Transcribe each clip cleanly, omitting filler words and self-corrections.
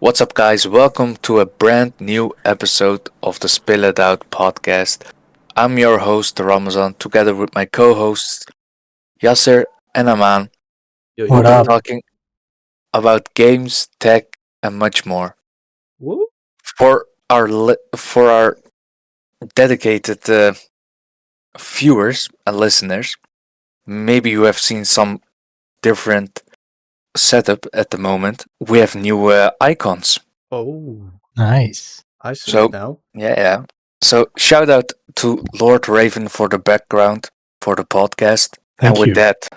What's up, guys? Welcome to a brand new episode of the Spill It Out podcast. I'm your host, Ramazan, together with my co hosts, Yasir and Aman. Yo, We'll What be up? yo. talking about games, tech, and much more. Woo. For our dedicated viewers and listeners, maybe you have seen some different setup at the moment. We have new icons. Oh, Nice. I see it So, now. yeah. So, shout out to Lord Raven for the background for the podcast. And Thank with you. that,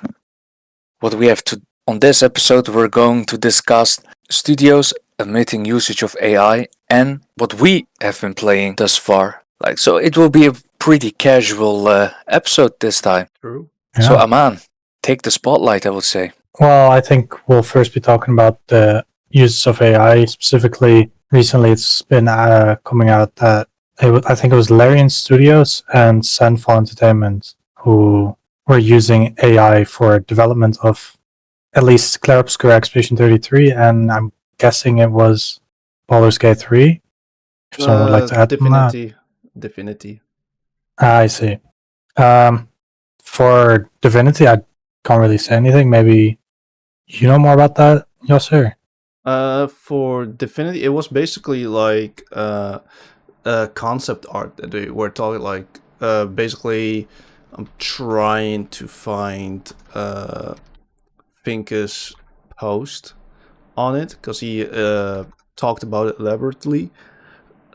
what we have to on this episode, we're going to discuss studios admitting usage of AI and what we have been playing thus far. So it will be a pretty casual episode this time. True. So, Yeah. Aman, take the spotlight, I would say. Well, I think we'll first be talking about the use of AI. Specifically, recently it's been coming out that I think it was Larian Studios and Sandfall Entertainment who were using AI for development of at least Clair Obscur Expedition 33, and I'm guessing it was Baldur's Gate 3. If someone would like to add on that. Divinity. I see. For Divinity, I can't really say anything. Maybe you know more about that, Yasir? For Divinity, it was basically like concept art that they were talking like. Basically, I'm trying to find Finkus' post on it because he talked about it elaborately.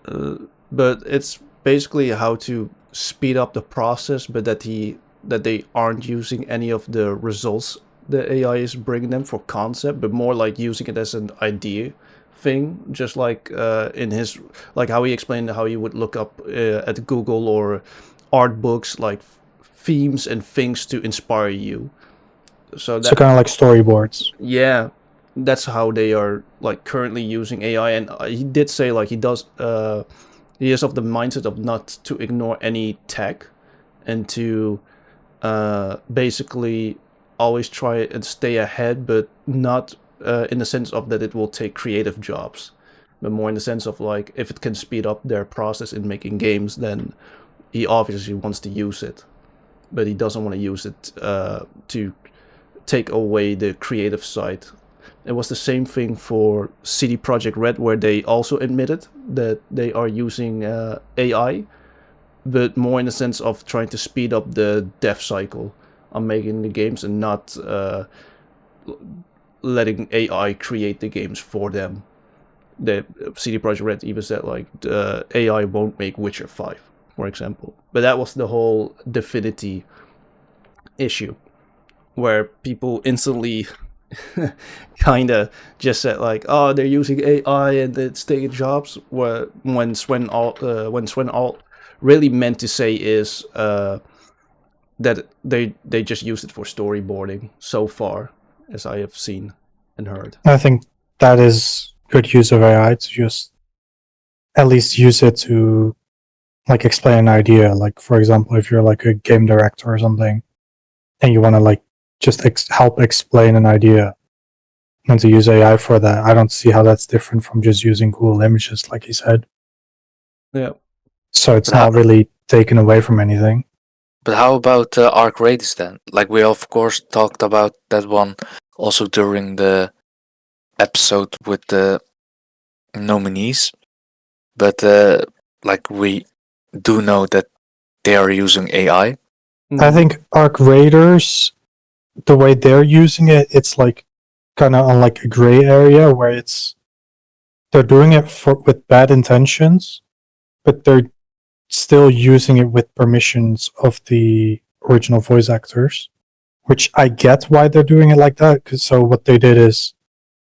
But it's basically how to speed up the process, but that they aren't using any of the results the AI is bringing them for concept, but more like using it as an idea thing, just like in his like how he explained how you would look up at Google or art books like themes and things to inspire you. So So kind of like storyboards. yeah, that's how they are like currently using AI. And he did say like he is of the mindset of not to ignore any tech and to basically always try and stay ahead, but not in the sense of that it will take creative jobs, but more in the sense of like if it can speed up their process in making games, then he obviously wants to use it, but he doesn't want to use it to take away the creative side. It was the same thing for CD Projekt Red, where they also admitted that they are using AI, but more in the sense of trying to speed up the dev cycle on making the games and not letting AI create the games for them. The CD Projekt Red even said like AI won't make Witcher 5, for example. But that was the whole Divinity issue, where people instantly kind of just said like, "Oh, they're using AI and it's taking jobs." When Sven all really meant to say is that they just use it for storyboarding so far, as I have seen and heard. I think that is good use of AI to just at least use it to like explain an idea. Like for example, if you're like a game director or something, and you want to like just help explain an idea, and to use AI for that, I don't see how that's different from just using Google Images, like he said. Yeah. So it's But how, not really taken away from anything. but how about Arc Raiders then? Like we of course talked about that one also during the episode with the nominees, but like we do know that they are using AI. I think Arc Raiders, the way they're using it, it's like kind of on like a gray area where they're doing it with bad intentions, but they're still using it with permissions of the original voice actors, which I get why they're doing it like that. So what they did is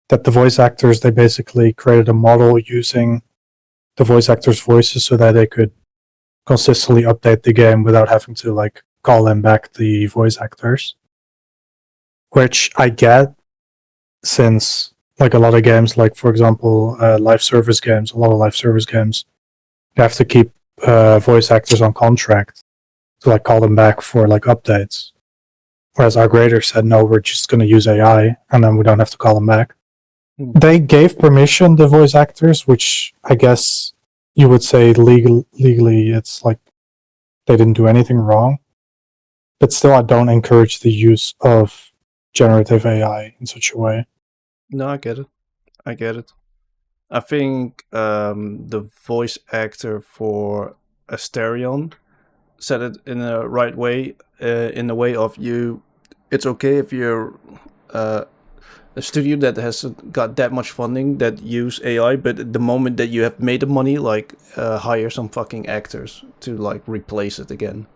that the voice actors, they basically created a model using the voice actors' voices so that they could consistently update the game without having to like call them back the voice actors, which I get since like a lot of games, like for example, live service games, a lot of live service games, you have to keep voice actors on contract to like call them back for like updates. Whereas our grader said, no, we're just going to use AI and then we don't have to call them back. They gave permission to voice actors, which I guess you would say legally it's like they didn't do anything wrong. But still, I don't encourage the use of generative AI in such a way. No, I get it. I think the voice actor for Asterion said it in the right way, in the way of you. It's okay if you're a studio that has got that much funding that use AI, but the moment that you have made the money, like hire some fucking actors to like replace it again,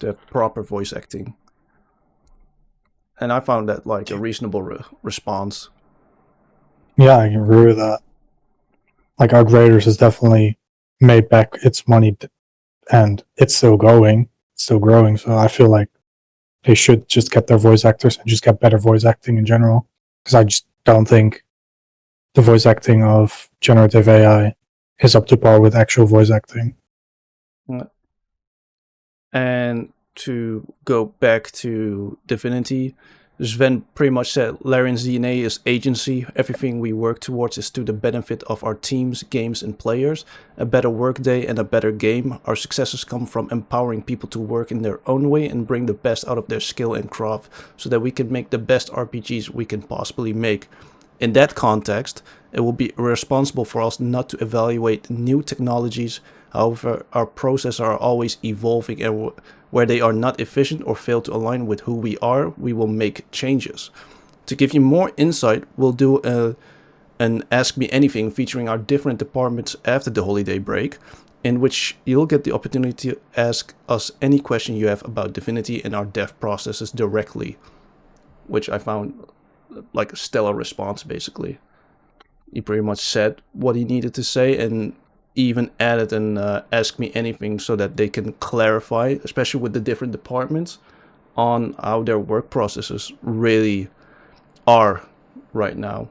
to have proper voice acting. And I found that like a reasonable response. Yeah, I agree with that. Like, Arc Raiders has definitely made back its money, and it's still growing. So I feel like they should just get their voice actors and just get better voice acting in general. Because I just don't think the voice acting of generative AI is up to par with actual voice acting. And to go back to Divinity, Sven pretty much said Larian's DNA is agency. Everything we work towards is to the benefit of our teams, games, and players. A better workday and a better game. Our successes come from empowering people to work in their own way and bring the best out of their skill and craft so that we can make the best RPGs we can possibly make. In that context, it will be irresponsible for us not to evaluate new technologies. However, our processes are always evolving, and where they are not efficient or fail to align with who we are, we will make changes. To give you more insight, we'll do an Ask Me Anything featuring our different departments after the holiday break, in which you'll get the opportunity to ask us any question you have about Divinity and our dev processes directly, which I found like a stellar response, basically. He pretty much said what he needed to say and even added an Ask Me Anything so that they can clarify, especially with the different departments, on how their work processes really are right now.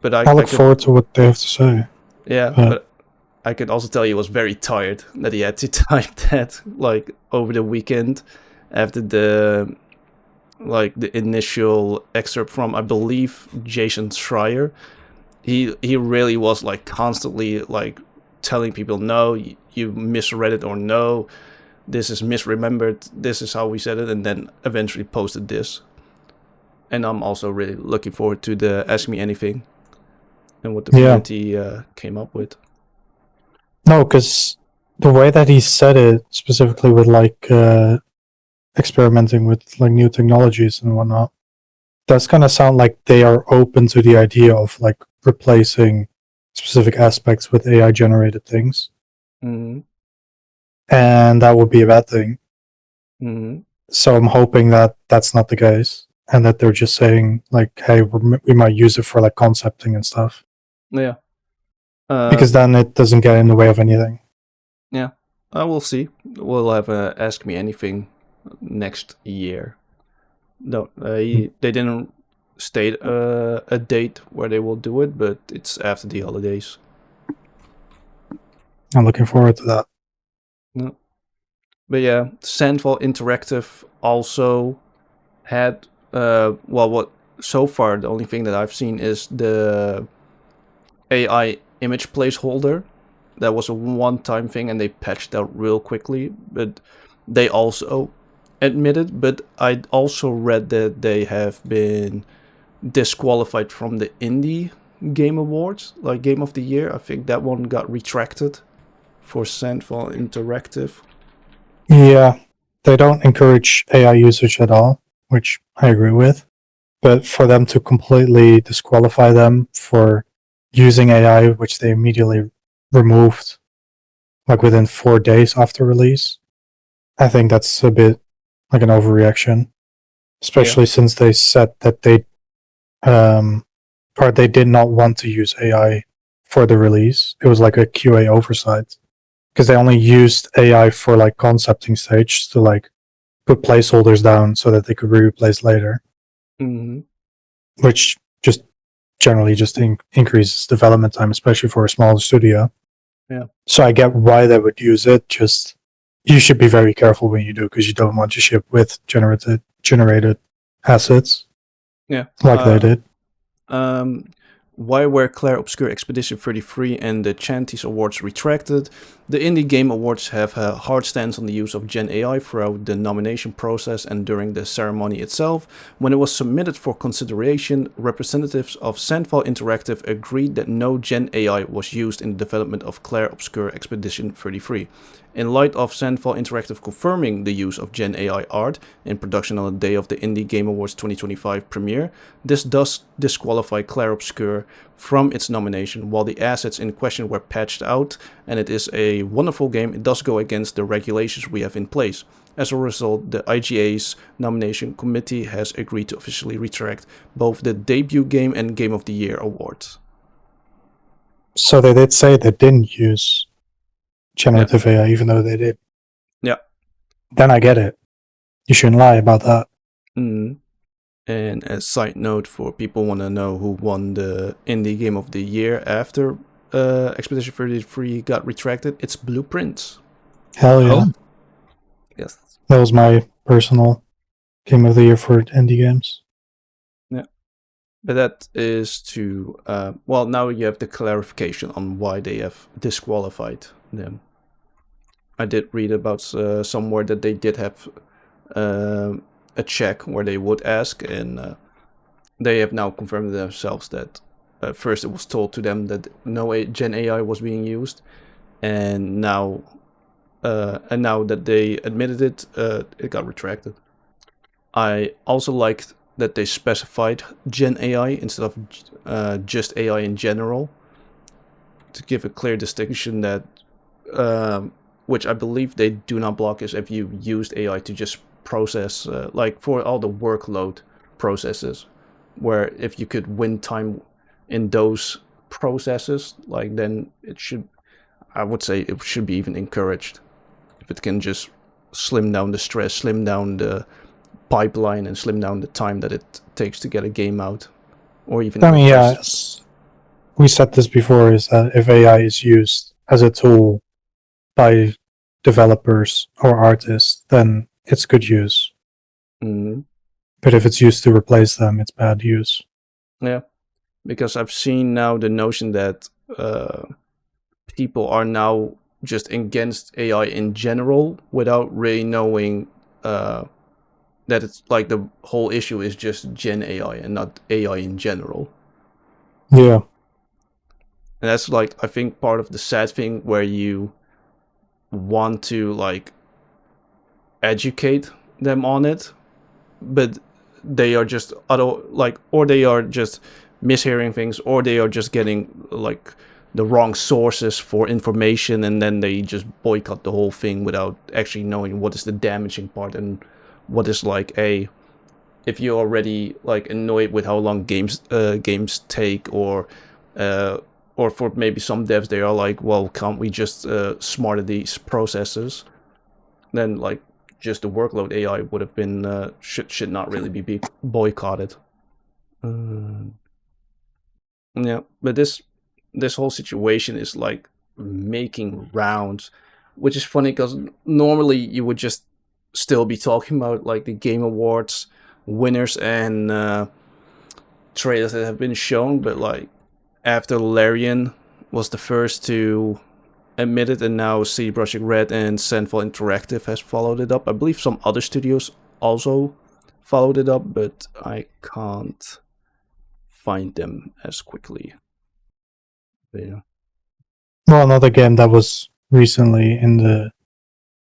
But I look forward to what they have to say. Yeah, but I could also tell he was very tired that he had to type that like over the weekend after the initial excerpt from, I believe, Jason Schreier. He really was like constantly like telling people, no, you misread it, or no, this is misremembered, this is how we said it, and then eventually posted this. And I'm also really looking forward to the Ask Me Anything and what the community came up with. No, because the way that he said it, specifically with like experimenting with like new technologies and whatnot, does kind of sound like they are open to the idea of like replacing specific aspects with AI generated things. Mm-hmm. And that would be a bad thing. Mm-hmm. So I'm hoping that that's not the case, and that they're just saying like, hey, we might use it for like concepting and stuff. Yeah. Because then it doesn't get in the way of anything. Yeah. We'll see. We'll have Ask Me Anything next year. No, they didn't state a date where they will do it, but it's after the holidays. I'm looking forward to that. Yeah. But yeah, Sandfall Interactive also had what so far the only thing that I've seen is the AI image placeholder. That was a one-time thing and they patched out real quickly, but they also admitted, but I also read that they have been disqualified from the Indie Game Awards, like Game of the Year. I think that one got retracted for Sandfall Interactive. Yeah, they don't encourage AI usage at all, which I agree with. But for them to completely disqualify them for using AI, which they immediately removed, like within 4 days after release, I think that's a bit like an overreaction, especially since they said that they did not want to use AI for the release. It was like a QA oversight because they only used AI for like concepting stage to like put placeholders down so that they could be replaced later, which just generally just increases development time, especially for a smaller studio. Yeah. So I get why they would use it. Just you should be very careful when you do, because you don't want to ship with generated assets. Yeah, like they did. Why were Claire Obscure Expedition 33 and the Chanties Awards retracted? The Indie Game Awards have a hard stance on the use of Gen AI throughout the nomination process and during the ceremony itself. When it was submitted for consideration, representatives of Sandfall Interactive agreed that no Gen AI was used in the development of Claire Obscure Expedition 33. In light of Sandfall Interactive confirming the use of Gen AI art in production on the day of the Indie Game Awards 2025 premiere, this does disqualify Claire Obscure from its nomination. While the assets in question were patched out and it is a wonderful game, it does go against the regulations we have in place. As a result, the IGA's nomination committee has agreed to officially retract both the debut game and Game of the Year awards. So they did say they didn't use generative AI, even though they did. Yeah. Then I get it. You shouldn't lie about that. And a side note for people want to know who won the Indie Game of the Year after Expedition 33 got retracted, it's Blueprints. Hell yeah. Oh. Yes. That was my personal game of the year for indie games. But that is to, now you have the clarification on why they have disqualified them. I did read about somewhere that they did have a check where they would ask, and they have now confirmed themselves that first it was told to them that no Gen AI was being used, and now that they admitted it, it got retracted. I also liked that they specified Gen AI instead of just AI in general, to give a clear distinction that, which I believe they do not block, is if you used AI to just process, like for all the workload processes, where if you could win time in those processes, like then I would say it should be even encouraged. If it can just slim down the stress, slim down the pipeline, and slim down the time that it takes to get a game out, or even. I mean, yeah, we said this before, is that if AI is used as a tool by developers or artists, then it's good use. Mm-hmm. But if it's used to replace them, it's bad use. Yeah, because I've seen now the notion that people are now just against AI in general without really knowing that it's like the whole issue is just Gen AI and not AI in general. Yeah. And that's like, I think, part of the sad thing, where you want to like educate them on it, but they are just or they are just mishearing things, or they are just getting like the wrong sources for information, and then they just boycott the whole thing without actually knowing what is the damaging part and what is like if you're already like annoyed with how long games take, or for maybe some devs, they are like, well, can't we just smarter these processes? Then like just the workload AI would have been should not really be boycotted. Yeah, but this whole situation is like making rounds, which is funny because normally you would just still be talking about like the Game Awards winners and trailers that have been shown, but like after Larian was the first to admit it, and now CD Projekt Red and Sandfall Interactive has followed it up. I believe some other studios also followed it up, but I can't find them as quickly. But, yeah. Well, another game that was recently in the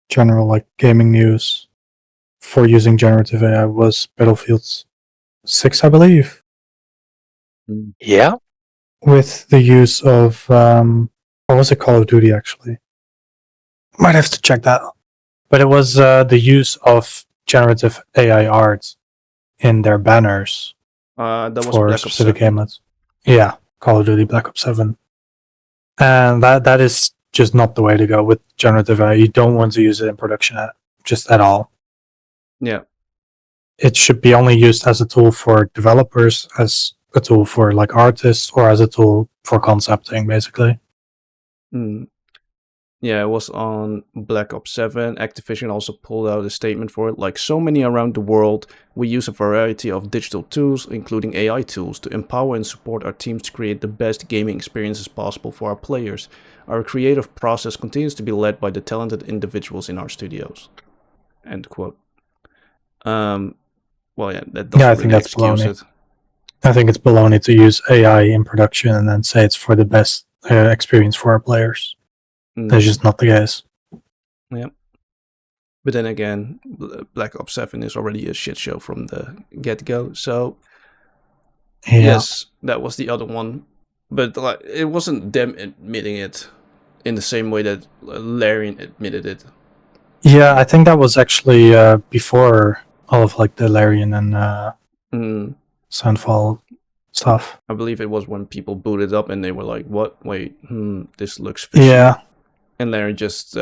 general like gaming news for using generative AI was Battlefield 6, I believe. Yeah. With the use of what was it, Call of Duty actually? Might have to check that. But it was the use of generative AI art in their banners That was for Black Ops specific 7. gamelets. Yeah, Call of Duty Black Ops 7. And that is just not the way to go with generative AI. You don't want to use it in production just at all. Yeah. It should be only used as a tool for developers, as a tool for like artists, or as a tool for concepting, basically. Yeah, Yeah, it was on Black Ops 7. Activision also pulled out a statement for it. Like so many around the world, we use a variety of digital tools, including AI tools, to empower and support our teams to create the best gaming experiences possible for our players. Our creative process continues to be led by the talented individuals in our studios. End quote. Well, yeah, that Yeah, doesn't I think really that's excuse baloney. it. I think it's baloney to use AI in production and then say it's for the best experience for our players. That's Mm, just not the case. yeah. But then again, Black Ops 7 is already a shit show from the get-go. So, Yeah. yes, that was the other one. But like, it wasn't them admitting it in the same way that Larian admitted it. Yeah, I think that was actually before all of like the Larian and Mm, Sunfall stuff. I believe it was when people booted up and they were like, "What? Wait, this looks fishy." Yeah, And Larian just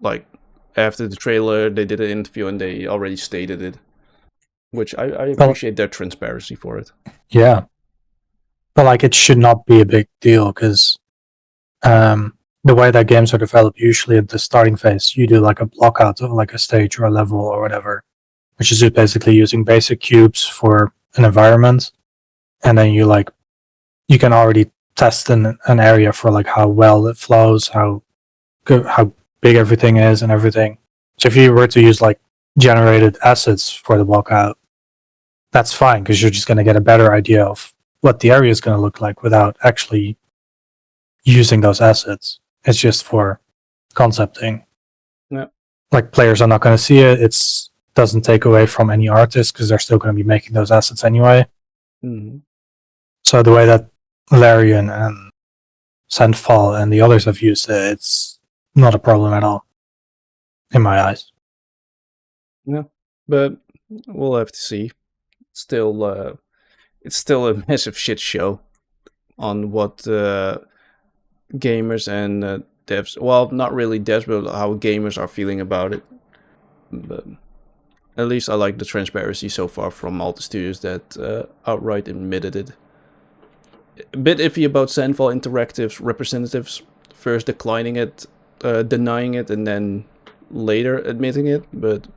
like after the trailer, they did an interview and they already stated it, which I well, appreciate their transparency for it. yeah, but like it should not be a big deal because the way that games are developed, usually at the starting phase, you do like a block out of like a stage or a level or whatever, which is just basically using basic cubes for an environment, and then you can already test an area for like how well it flows, how good, how big everything is, and everything. So if you were to use like generated assets for the block out, that's fine because you're just going to get a better idea of what the area is going to look like without actually using those assets. It's just for concepting. Yeah. Like players are not going to see it. It's doesn't take away from any artists because they're still going to be making those assets anyway. Mm-hmm. So the way that Larian and Sandfall and the others have used it, it's not a problem at all, in my eyes. Yeah, but we'll have to see. Still, it's still a massive shit show on what gamers and devs. Well, not really devs, but how gamers are feeling about it. But at least I like the transparency so far from all the studios that outright admitted it. A bit iffy about Sandfall Interactive's representatives first declining it, denying it, and then later admitting it, but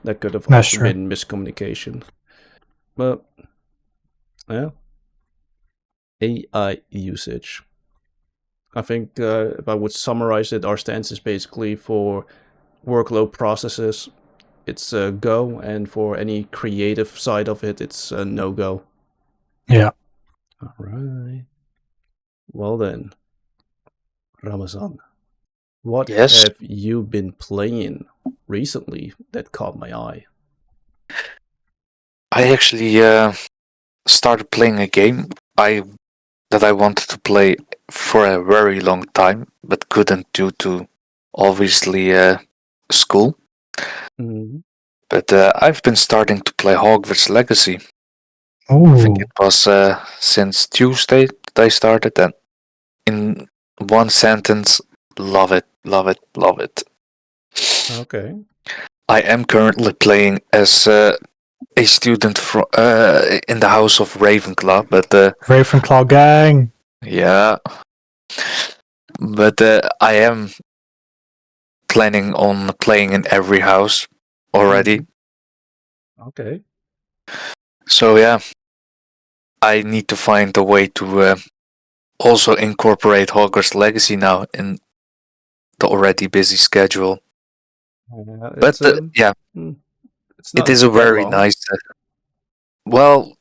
that could have That's also true. been miscommunication. But yeah, AI usage. I think if I would summarize it, our stance is basically for workload processes, it's a go, and for any creative side of it, it's a no go. Yeah. All right. Well then, Ramazan, what Yes, have you been playing recently that caught my eye? I actually started playing a game that I wanted to play for a very long time, but couldn't due to obviously school. Mm-hmm. But I've been starting to play Hogwarts Legacy. I think Oh, it was since Tuesday that I started, and in one sentence, love it, love it, love it. Okay. I am currently playing as a student in the House of Ravenclaw, but Ravenclaw gang. yeah, but I am planning on playing in every house already. Okay. So yeah, I need to find a way to also incorporate Hogwarts Legacy now in the already busy schedule. But It's yeah, it's it not is a that very long. nice. Well,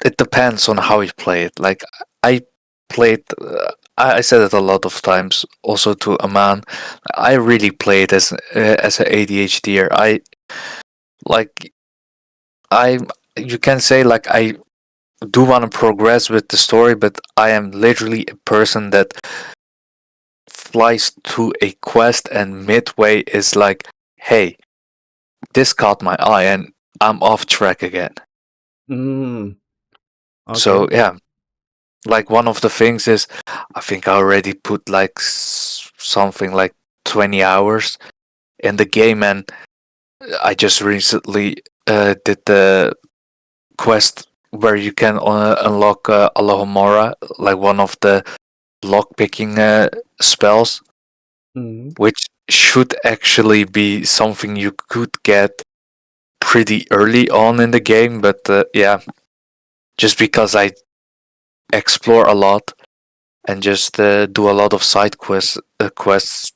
it depends on how you play it. Like I played, I said it a lot of times. Also to Aman, I really played as an ADHDer. Like I, you can say like I do want to progress with the story, but I am literally a person that flies to a quest and midway is like, hey, this caught my eye and I'm off track again. Mm, So okay. yeah, like one of the things is I think I already put like something like 20 hours in the game, and I just recently did the quest where you can unlock Alohomora, like one of the lock picking spells, Mm, which should actually be something you could get pretty early on in the game, but yeah, just because I explore a lot and just do a lot of side quests,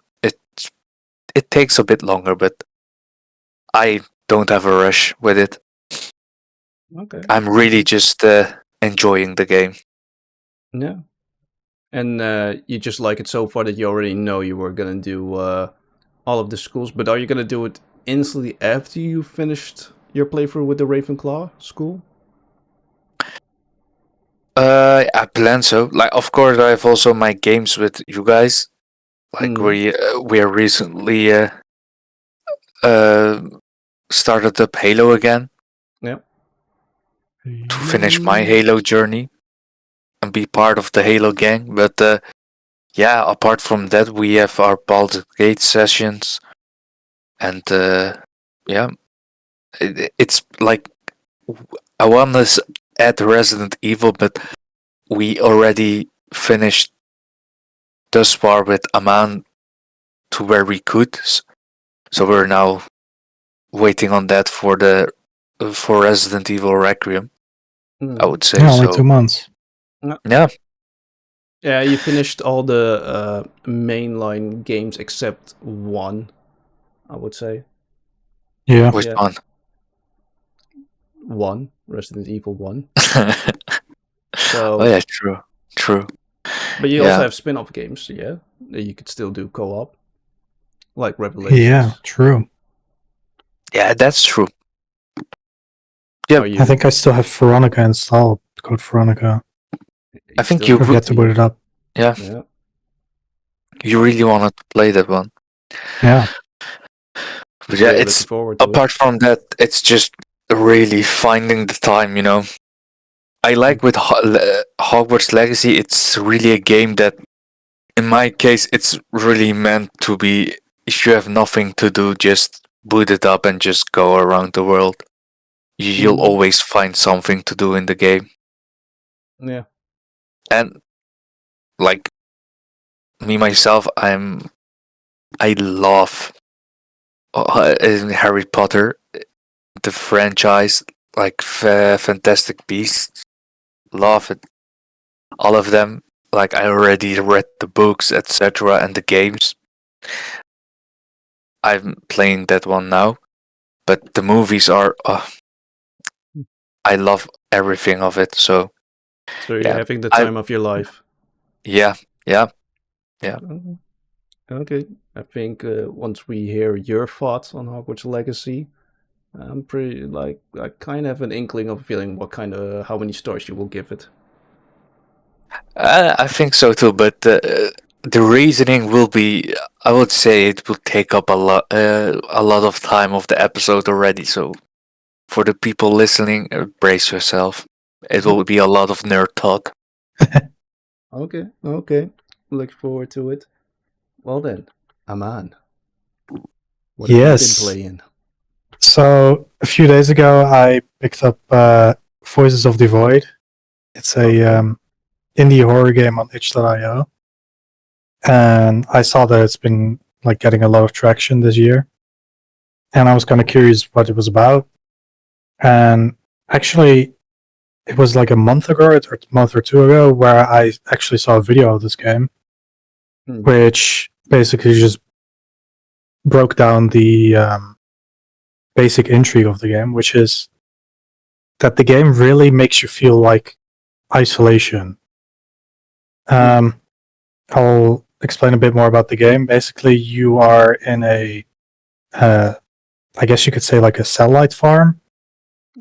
it takes a bit longer, but I don't have a rush with it. Okay. I'm really just enjoying the game. Yeah. And you just like it so far that you already know you were gonna do all of the schools, but are you gonna do it instantly after you finished your playthrough with the Ravenclaw school? I plan so. Like, of course, I have also my games with you guys. Like we are recently uh started up Halo again Yeah. to finish my Halo journey and be part of the Halo gang. But yeah, apart from that, we have our Baldur's Gate sessions, and yeah, it's like I want to add Resident Evil, but we already finished thus far with Aman to where we could, so we're now waiting on that for Resident Evil Requiem. I would say Yeah, only so. 2 months. Yeah, Yeah, you finished all the mainline games except one, I would say. Yeah. which Yeah. one? One, Resident Evil 1. Oh So, yeah, true. but you also Yeah, have spin-off games, yeah, that you could still do co-op, like Yeah, Revelations. true. yeah, that's true. Yeah, Are I you? think I still have Veronica installed. Code Veronica. I think still you I've would. yet to boot it up. Yeah, Yeah. you really wanted to play that one. Yeah. But yeah, Really it's looking forward to it. apart from that, it's just really finding the time. I like with Hogwarts Legacy. It's really a game that, in my case, it's really meant to be. If you have nothing to do, just boot it up and just go around the world. You'll Mhm. always find something to do in the game. Yeah. And like me myself, I love Harry Potter, the franchise, like Fantastic Beasts. Love it, all of them. Like I already read the books, etc., and the games. I'm playing that one now, but the movies are. I love everything of it. So So you're yeah, having the I time of your life. yeah yeah Okay. Okay. I think once we hear your thoughts on Hogwarts Legacy, I'm pretty like I kind of have an inkling of a feeling what kind of how many stars you will give it. I think so too. But the reasoning will be. I would say it will take up a lot of time of the episode already. So for the people listening, brace yourself. It will be a lot of nerd talk. Okay. Okay. Look forward to it. Well then, Aman, what have you been Yes. playing? So a few days ago, I picked up Voices of the Void. It's a Okay. indie horror game on itch.io, and I saw that it's been like getting a lot of traction this year, and I was kind of curious what it was about. And actually, it was like a month ago or a month or two ago where I actually saw a video of this game, which basically just broke down the basic intrigue of the game, which is that the game really makes you feel like isolation. I'll explain a bit more about the game. Basically, you are in a, I guess you could say like a satellite farm.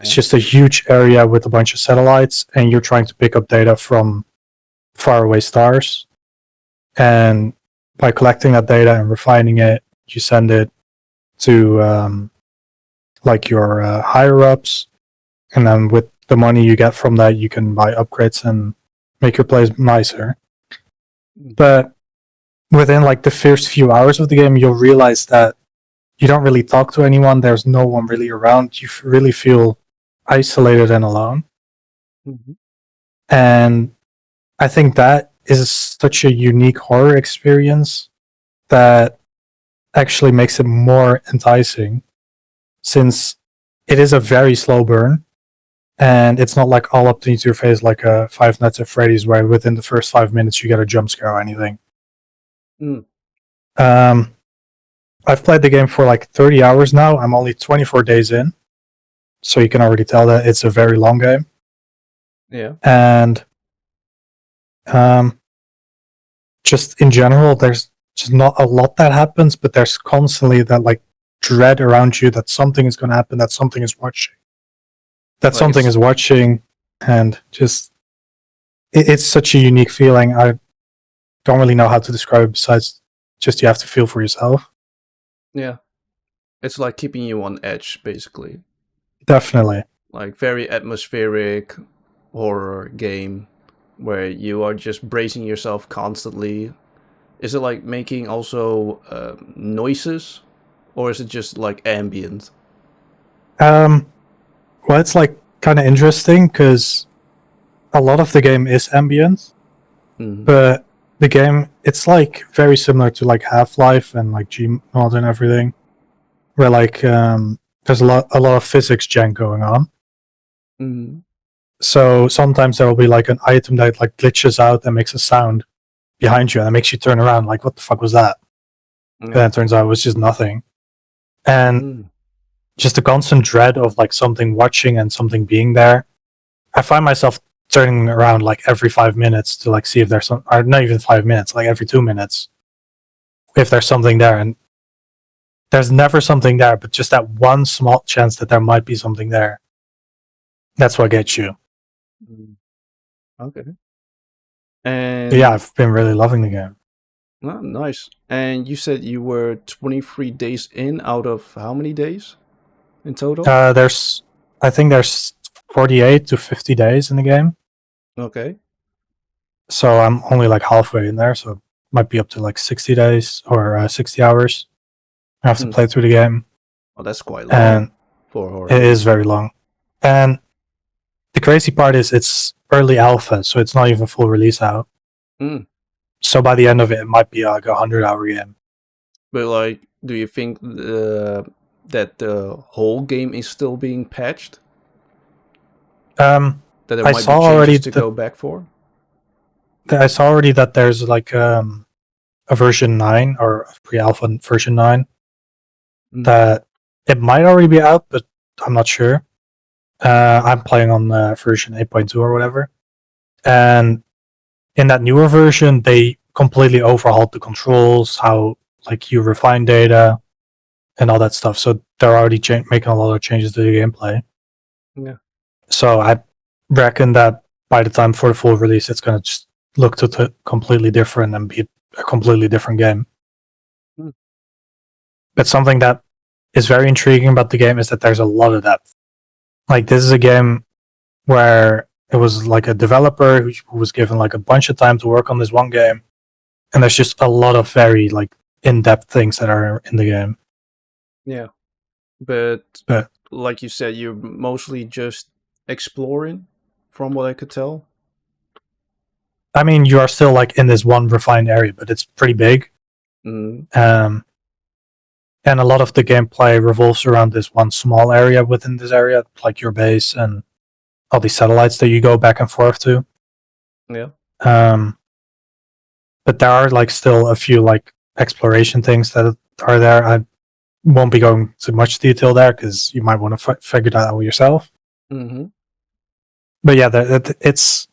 It's just a huge area with a bunch of satellites, and you're trying to pick up data from faraway stars. And by collecting that data and refining it, you send it to like your higher ups, and then with the money you get from that, you can buy upgrades and make your place nicer. But within like the first few hours of the game, you'll realize that you don't really talk to anyone. There's no one really around. You really feel isolated and alone. And I think that is such a unique horror experience that actually makes it more enticing, since it is a very slow burn, and it's not like all up into your face like a Five Nights at Freddy's, where within the first 5 minutes you get a jump scare or anything. Mm. I've played the game for like 30 hours now. I'm only 24 days in, so you can already tell that it's a very long game. Yeah. And just in general, there's just not a lot that happens, but there's constantly that like dread around you that something is going to happen, that something is watching, and just it's such a unique feeling. I don't really know how to describe it besides just you have to feel for yourself. Yeah. It's like keeping you on edge, basically. Definitely. Like very atmospheric horror game where you are just bracing yourself constantly. Is it like making also noises, or is it just like ambient? Well, it's like kind of interesting because a lot of the game is ambient, but the game, it's like very similar to like Half-Life and like Gmod and everything, where like there's a lot of physics gen going on. So sometimes there will be like an item that like glitches out and makes a sound behind you, and it makes you turn around like, what the fuck was that? And then it turns out it was just nothing. And just the constant dread of like something watching and something being there. I find myself turning around like every 5 minutes to like see if there's some, or not even 5 minutes, like every 2 minutes, if there's something there. And there's never something there, but just that one small chance that there might be something there. That's what gets you. Okay. And But yeah, I've been really loving the game. Oh, nice. And you said you were 23 days in out of how many days in total? I think there's 48 to 50 days in the game. Okay. So I'm only like halfway in there, so it might be up to like 60 days or 60 hours. I have to play through the game. Oh, that's quite long and for horror. It is very long. And the crazy part is it's early alpha, so it's not even full release out. So by the end of it, it might be like a 100-hour game. But like, do you think that the whole game is still being patched? That there might be changes to go back for? I saw already that there's like a version 9 or a pre-alpha version 9 that it might already be out, but I'm not sure. I'm playing on version 8.2 or whatever. And in that newer version, they completely overhauled the controls, how like you refine data and all that stuff. So they're already making a lot of changes to the gameplay. Yeah. So I reckon that by the time for the full release, it's going to just look completely different and be a completely different game. But something that is very intriguing about the game is that there's a lot of depth. Like, this is a game where it was like a developer who was given like a bunch of time to work on this one game, and there's just a lot of very like in-depth things that are in the game. Yeah, but like you said, you're mostly just exploring, from what I could tell. I mean, you are still like in this one refined area, but it's pretty big. And a lot of the gameplay revolves around this one small area within this area, like your base and all these satellites that you go back and forth to. Yeah. But there are like still a few like exploration things that are there. I won't be going to much detail there because you might want to figure that out yourself. But yeah, it's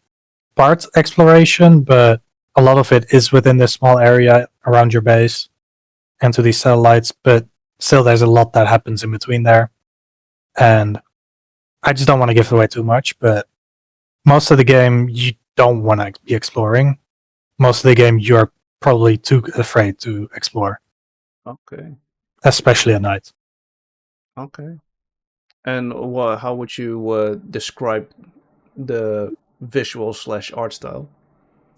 part exploration, but a lot of it is within this small area around your base and to these satellites. But still, there's a lot that happens in between there. And I just don't want to give away too much, but most of the game you don't want to be exploring. Most of the game you're probably too afraid to explore. Okay. Especially at night. Okay. And how would you describe the visual / art style?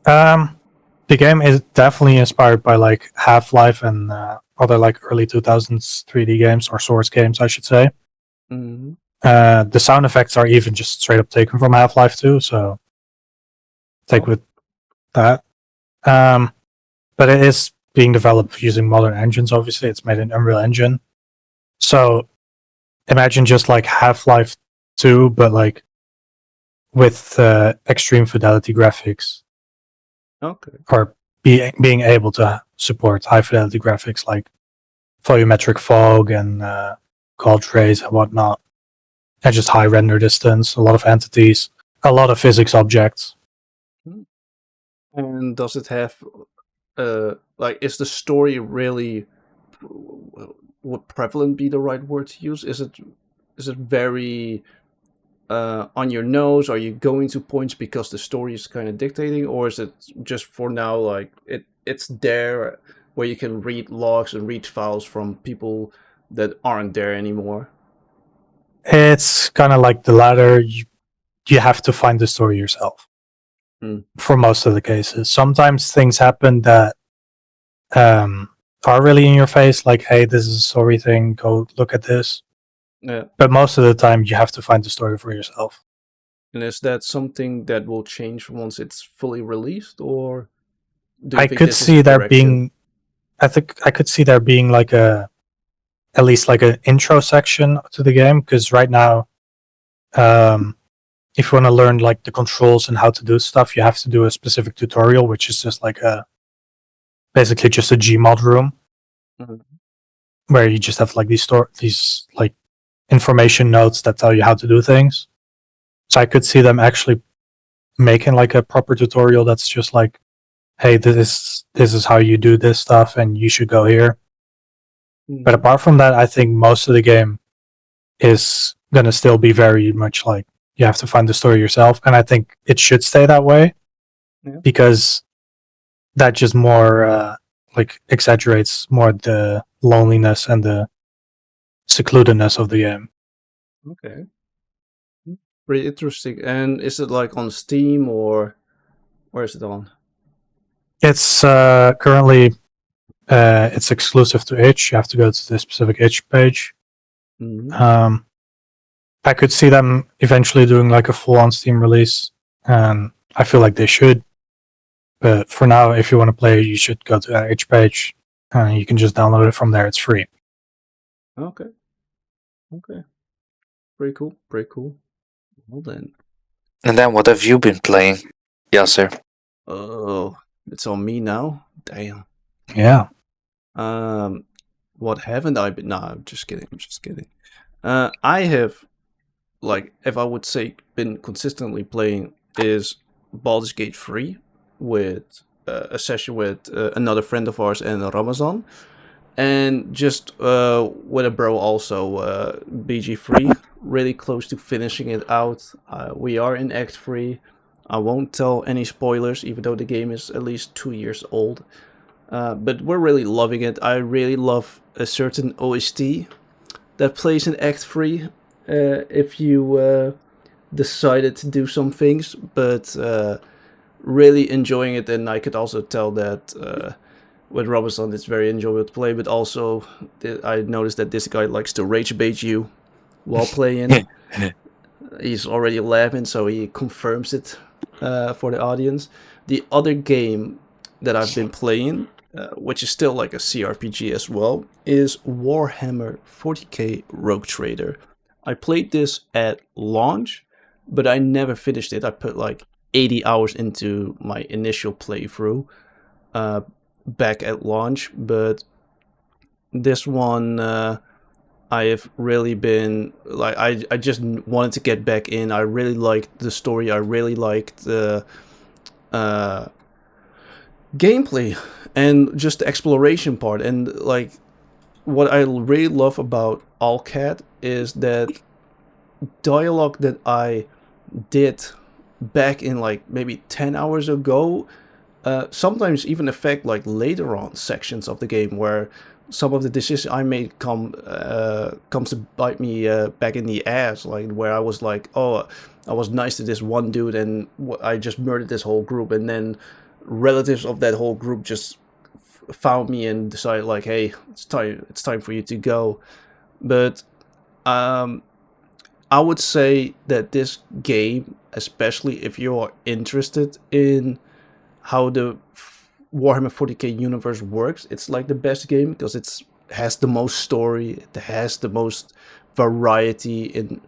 The game is definitely inspired by like Half-Life and other like early 2000s 3D games, or Source games, I should say. The sound effects are even just straight up taken from Half-Life 2, so take with that. But it is being developed using modern engines. Obviously, it's made in Unreal Engine. So imagine just like Half-Life 2, but like with extreme fidelity graphics, Okay. or being able to support high fidelity graphics like volumetric fog and gold rays and whatnot, and just high render distance, a lot of entities, a lot of physics objects. And does it have like, is the story really, would prevalent be the right word to use? Is it very on your nose? Are you going to points because the story is kind of dictating, or is it just for now like it's there where you can read logs and read files from people that aren't there anymore? It's kind of like the latter. You have to find the story yourself. For most of the cases, sometimes things happen that are really in your face, like, hey, this is a story thing, go look at this. Yeah. But most of the time you have to find the story for yourself. And is that something that will change once it's fully released, or do you I think could this is see the there direction? being, I think I could see there being like at least like an intro section to the game, because right now, if you want to learn like the controls and how to do stuff, you have to do a specific tutorial, which is just like basically just a Gmod room, where you just have like these like information notes that tell you how to do things. So I could see them actually making like a proper tutorial that's just like, hey, this is how you do this stuff, and you should go here. But apart from that, I think most of the game is gonna still be very much like you have to find the story yourself, and I think it should stay that way, because that just more like exaggerates more the loneliness and the secludedness of the game. Okay. Pretty interesting. And is it like on Steam, or where is it on? It's currently it's exclusive to itch. You have to go to the specific itch page. I could see them eventually doing like a full-on Steam release, and I feel like they should. But for now, if you want to play, you should go to that itch page, and you can just download it from there. It's free. Okay. Pretty cool. Well then. And then, what have you been playing, Yasir? Oh, it's on me now. Damn. Yeah. What haven't I been? Nah, I'm just kidding. I have, like, if I would say, been consistently playing is Baldur's Gate 3 with a session with another friend of ours and Ramazan, and just with a bro also, BG3. Really close to finishing it out. We are in Act 3. I won't tell any spoilers, even though the game is at least 2 years old. But we're really loving it. I really love a certain OST that plays in Act 3 if you decided to do some things, but really enjoying it. And I could also tell that with Robinson it's very enjoyable to play, but also I noticed that this guy likes to rage bait you while playing. He's already laughing, so he confirms it for the audience. The other game that I've been playing, which is still like a CRPG as well, is Warhammer 40k Rogue Trader. I played this at launch, but I never finished it. I put like 80 hours into my initial playthrough back at launch, but this one I have really been like, I just wanted to get back in. I really liked the story. I really liked the gameplay and just the exploration part. And like, what I really love about Allcat is that dialogue that I did back in like maybe 10 hours ago sometimes even affect like later on sections of the game, where some of the decisions I made comes to bite me back in the ass, like where I was like, oh, I was nice to this one dude and I just murdered this whole group, and then relatives of that whole group just found me and decided like, hey, it's time for you to go. But I would say that this game, especially if you are interested in how the Warhammer 40k universe works, it's like the best game because it's has the most story, it has the most variety in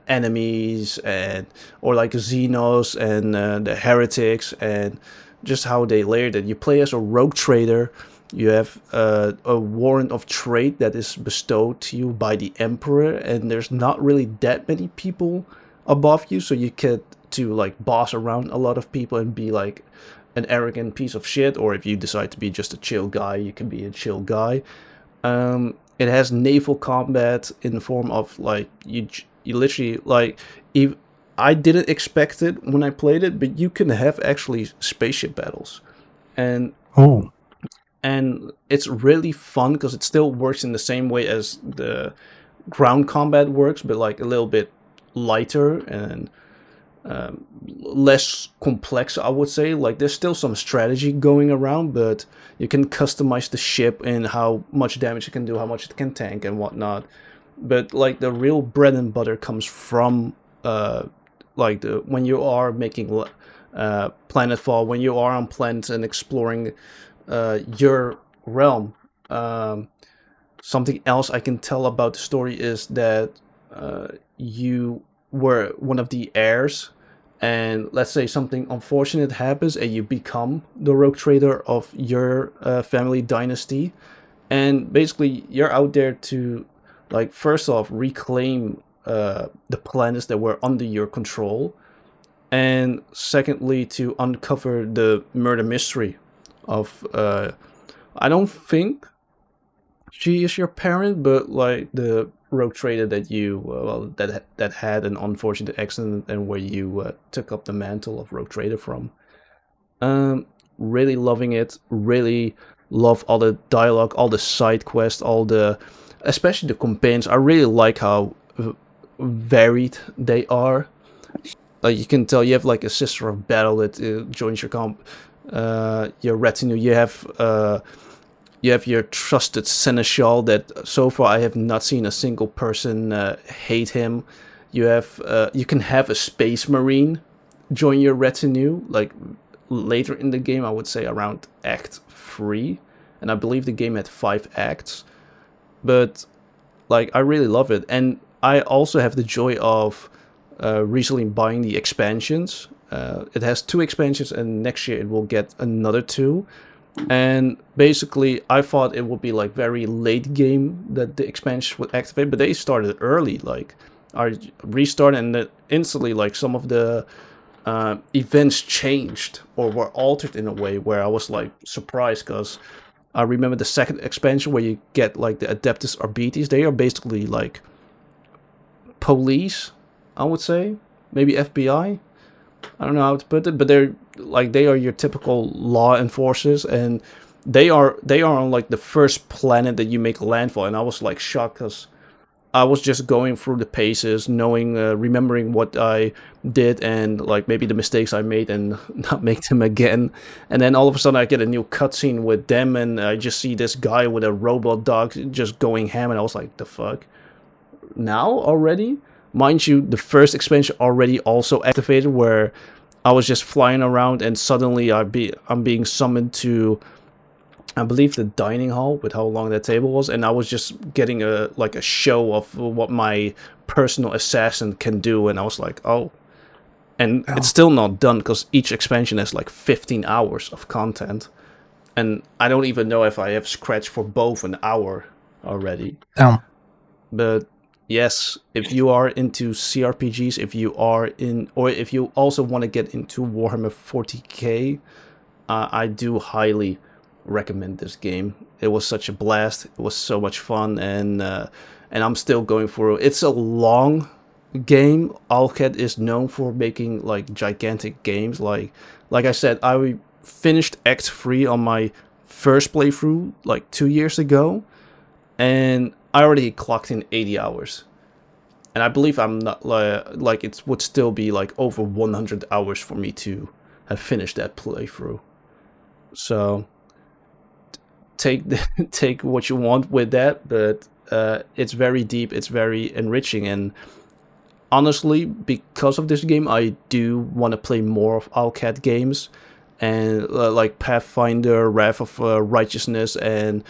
enemies and or like Xenos and the heretics and just how they layered it. You play as a rogue trader. You have a warrant of trade that is bestowed to you by the Emperor, and there's not really that many people above you, so you get to like boss around a lot of people and be like an arrogant piece of shit. Or if you decide to be just a chill guy, you can be a chill guy. It has naval combat in the form of like you literally like if I didn't expect it when I played it, but you can have actually spaceship battles, and Oh, it's really fun because it still works in the same way as the ground combat works, but like a little bit lighter and less complex, I would say. Like there's still some strategy going around, but you can customize the ship and how much damage it can do, how much it can tank and whatnot. But like the real bread and butter comes from like the when you are making planetfall, when you are on planets and exploring your realm. Something else I can tell about the story is that you were one of the heirs, and let's say something unfortunate happens and you become the rogue trader of your family dynasty, and basically you're out there to like first off reclaim the planets that were under your control, and secondly to uncover the murder mystery of I don't think she is your parent, but like the rogue trader that you that had an unfortunate accident and where you took up the mantle of rogue trader from. Really loving it. Really love all the dialogue, all the side quests, all the especially the companions. I really like how varied they are. Like you can tell, you have like a sister of battle that joins your retinue. You have your trusted seneschal that so far I have not seen a single person hate him. You can have a space marine join your retinue like later in the game. I would say around Act 3, and I believe the game had 5 acts. But like I really love it, and I also have the joy of recently buying the expansions. It has 2 expansions, and next year it will get another 2. And basically, I thought it would be like very late game that the expansion would activate, but they started early. Like, I restarted, and then instantly, like some of the events changed or were altered in a way where I was like surprised, because I remember the second expansion where you get like the Adeptus Arbites. They are basically like police, I would say, maybe FBI. I don't know how to put it, but they are your typical law enforcers, and they are on like the first planet that you make landfall. And I was like shocked because I was just going through the paces, knowing, remembering what I did and like maybe the mistakes I made and not make them again. And then all of a sudden I get a new cutscene with them, and I just see this guy with a robot dog just going ham, and I was like, the fuck? Now already? Mind you, the first expansion already also activated, where I was just flying around and suddenly I'm being summoned to, I believe, the dining hall with how long that table was, and I was just getting a show of what my personal assassin can do, and I was like, oh. And it's still not done because each expansion has like 15 hours of content, and I don't even know if I have scratched for both an hour already. But yes, if you are into CRPGs, if you also want to get into Warhammer 40k, I do highly recommend this game. It was such a blast. It was so much fun, and I'm still going through. It's a long game. Alcad is known for making like gigantic games. Like I said, I finished Act 3 on my first playthrough like 2 years ago, and I already clocked in 80 hours. And I believe I'm not like it would still be like over 100 hours for me to have finished that playthrough. So take what you want with that, but it's very deep, it's very enriching, and honestly, because of this game, I do want to play more of Alcad games. and like Pathfinder, Wrath of Righteousness, and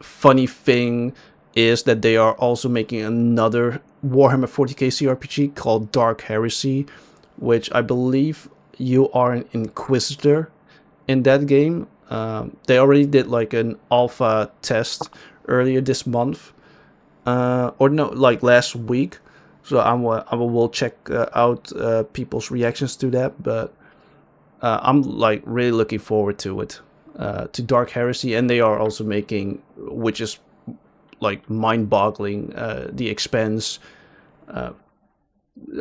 funny thing is that they are also making another Warhammer 40k CRPG called Dark Heresy, which I believe you are an Inquisitor in that game. They already did like an alpha test earlier this month, or no, like last week. So I will check out people's reactions to that, but I'm like really looking forward to it, to Dark Heresy, and they are also making, which is like mind-boggling, The Expanse.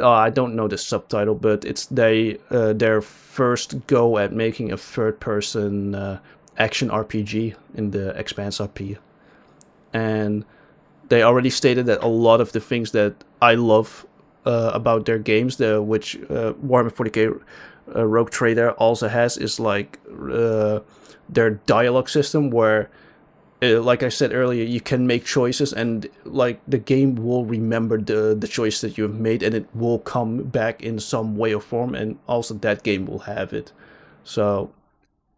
I don't know the subtitle, but it's their first go at making a third-person action RPG in the Expanse RP, and they already stated that a lot of the things that I love about their games, which Warhammer 40k Rogue Trader also has, is like their dialogue system, where like I said earlier, you can make choices, and like the game will remember the choice that you have made, and it will come back in some way or form, and also that game will have it. So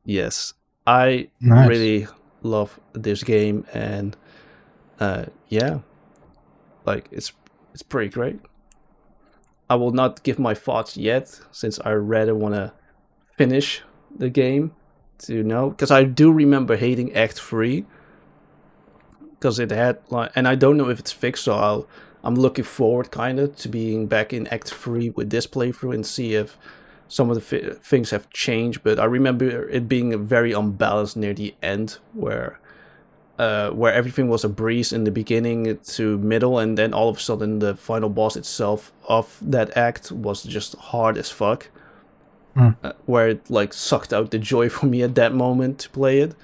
yes, I Nice. really love this game, and yeah, like it's pretty great. I will not give my thoughts yet, since I rather want to finish the game to know, because I do remember hating Act 3, because it had like, and I don't know if it's fixed, so I'm looking forward kind of to being back in Act 3 with this playthrough and see if some of the things have changed. But I remember it being very unbalanced near the end, where everything was a breeze in the beginning to middle, and then all of a sudden the final boss itself of that act was just hard as fuck. Where it like sucked out the joy for me at that moment to play it.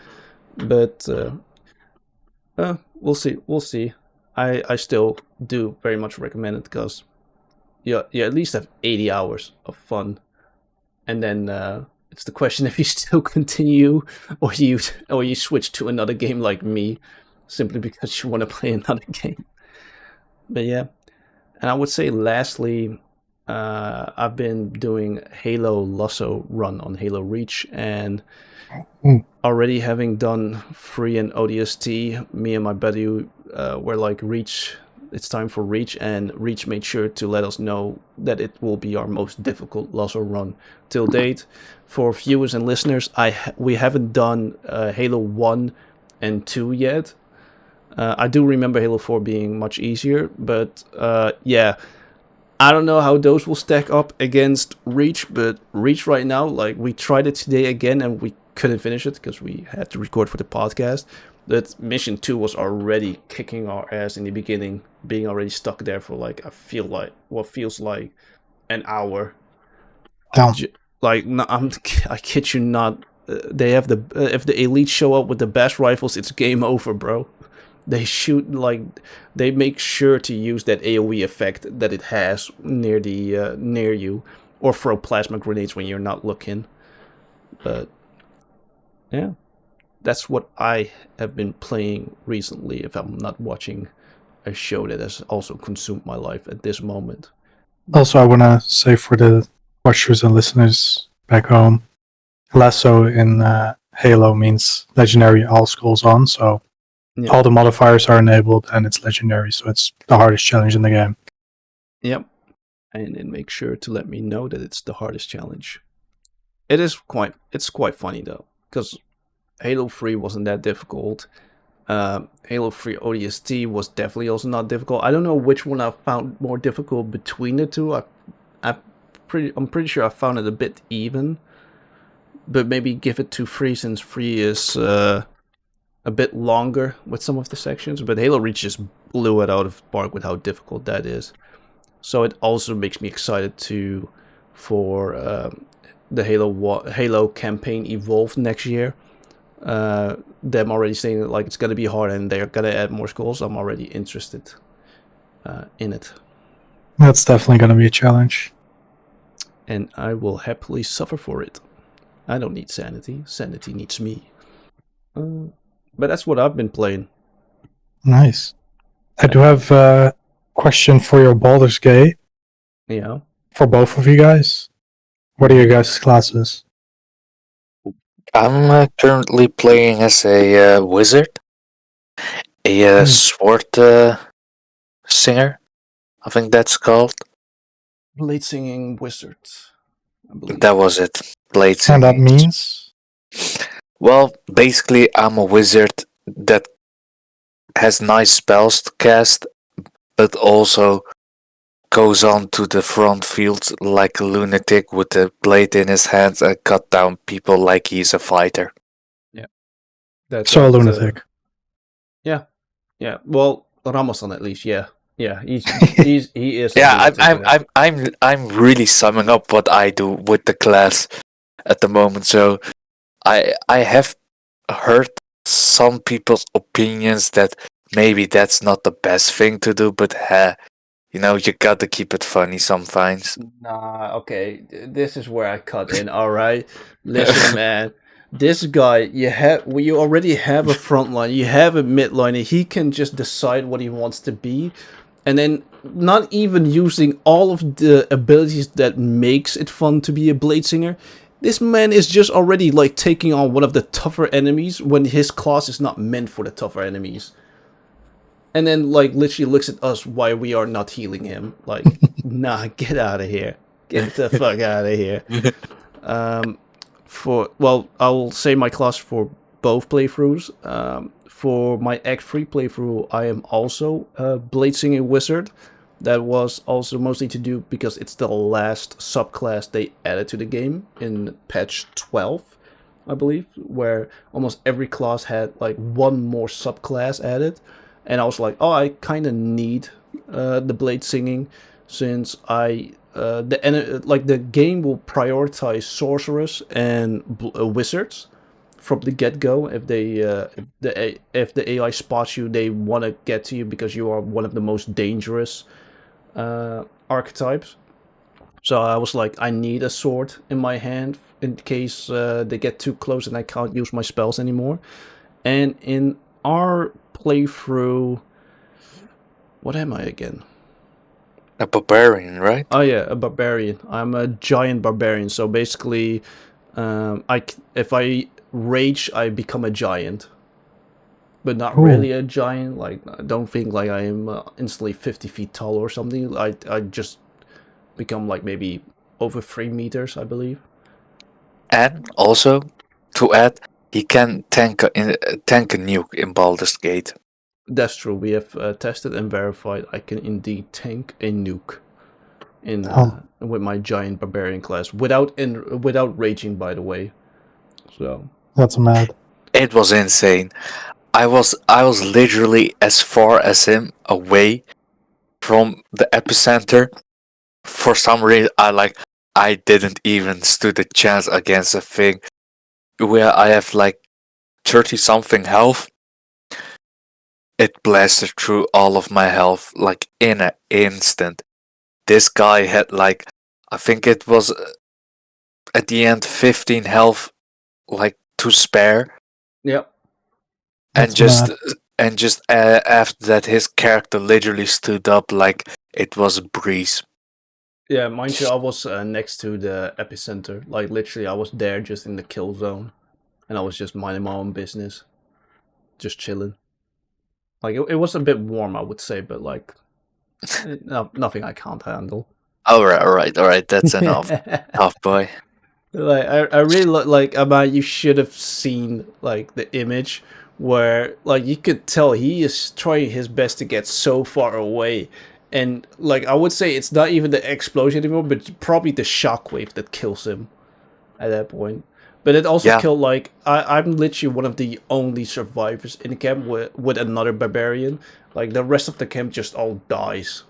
But we'll see. I still do very much recommend it, because you at least have 80 hours of fun, and then it's the question if you still continue, or you switch to another game like me, simply because you want to play another game. But yeah, and I would say lastly, I've been doing Halo Lasso run on Halo Reach, and already having done free and ODST, me and my buddy were like, Reach, it's time for Reach, and Reach made sure to let us know that it will be our most difficult Lasso run till date. For viewers and listeners, we haven't done Halo 1 and 2 yet. I do remember Halo 4 being much easier, but yeah, I don't know how those will stack up against Reach, but Reach right now, like, we tried it today again and we couldn't finish it because we had to record for the podcast. That mission 2 was already kicking our ass in the beginning, being already stuck there for like, what feels like an hour. Damn. Like, no, I kid you not. They have if the elites show up with the best rifles, it's game over, bro. They shoot like, they make sure to use that AoE effect that it has near you, or throw plasma grenades when you're not looking. But yeah, that's what I have been playing recently, if I'm not watching a show that has also consumed my life at this moment. Also, I want to say for the watchers and listeners back home, Lasso in Halo means legendary all skulls on, so Yeah. all the modifiers are enabled and it's legendary, so it's the hardest challenge in the game. Yep. And then make sure to let me know that it's the hardest challenge. It's quite funny though, because Halo 3 wasn't that difficult. Halo 3 ODST was definitely also not difficult. I don't know which one I found more difficult between the two. I'm pretty sure I found it a bit even. But maybe give it to 3, since 3 is a bit longer with some of the sections. But Halo Reach just blew it out of the park with how difficult that is. So it also makes me excited for the Halo campaign Evolve next year. Them already saying that like it's gonna be hard and they're gonna add more skulls. I'm already interested in it. That's definitely going to be a challenge. And I will happily suffer for it. I don't need sanity. Sanity needs me. But that's what I've been playing. Nice. I do have a question for your Baldur's Gate. Yeah. For both of you guys. What are your guys' classes? I'm currently playing as a wizard, a Hmm. sword singer. I think that's called. Blade singing wizards, I believe. That was it. Blade And that singing. means Well, basically, I'm a wizard that has nice spells to cast, but also goes on to the front field like a lunatic with a blade in his hands and cut down people like he's a fighter. Yeah, that's so a what. lunatic. Yeah, yeah. Well, Ramazan at least. Yeah, yeah. He is a Yeah, lunatic. Yeah. I'm really summing up what I do with the class at the moment. So I have heard some people's opinions that maybe that's not the best thing to do, but you gotta keep it funny sometimes. Nah, okay. This is where I cut in. All right, listen, man. This guy, you already have a front line, you have a mid line, and he can just decide what he wants to be, and then not even using all of the abilities that makes it fun to be a blade singer. This man is just already like taking on one of the tougher enemies when his class is not meant for the tougher enemies. And then like literally looks at us why we are not healing him. Like, nah, get out of here. Get the fuck out of here. I'll say my class for both playthroughs. For my Act 3 playthrough, I am also a Blade Singing Wizard. That was also mostly to do because it's the last subclass they added to the game in patch 12, I believe, where almost every class had like one more subclass added. And I was like, oh, I kind of need the blade singing since the game will prioritize sorcerers and wizards from the get go. If the AI spots you, they want to get to you because you are one of the most dangerous archetypes. So I was like, I need a sword in my hand in case they get too close and I can't use my spells anymore. And in our playthrough, what am I again? A barbarian, right? Oh yeah, a barbarian. I'm a giant barbarian. So basically, if I rage, I become a giant, but not Ooh, really a giant. Like I don't think like I am instantly 50 feet tall or something. I just become like maybe over 3 meters, I believe. And also, to add, he can tank a nuke in Baldur's Gate. That's true. We have tested and verified I can indeed tank a nuke in um, with my giant barbarian class without raging, by the way. So that's mad. It was insane. I was literally as far as him away from the epicenter. For some reason, I didn't even stood a chance against a thing where I have like 30 something health. It blasted through all of my health like in an instant. This guy had like, I think it was at the end 15 health like to spare, yep. and That's just mad. after that his character literally stood up like it was a breeze. Yeah, mind you, I was next to the epicenter. Like literally, I was there just in the kill zone, and I was just minding my own business, just chilling. Like it was a bit warm, I would say, but like no, nothing I can't handle. All right, that's enough, tough boy. Like I really like Aman. You should have seen like the image where like you could tell he is trying his best to get so far away, and like I would say it's not even the explosion anymore, but probably the shockwave that kills him at that point. But it also Yeah, killed like I'm literally one of the only survivors in the camp with another barbarian. Like the rest of the camp just all dies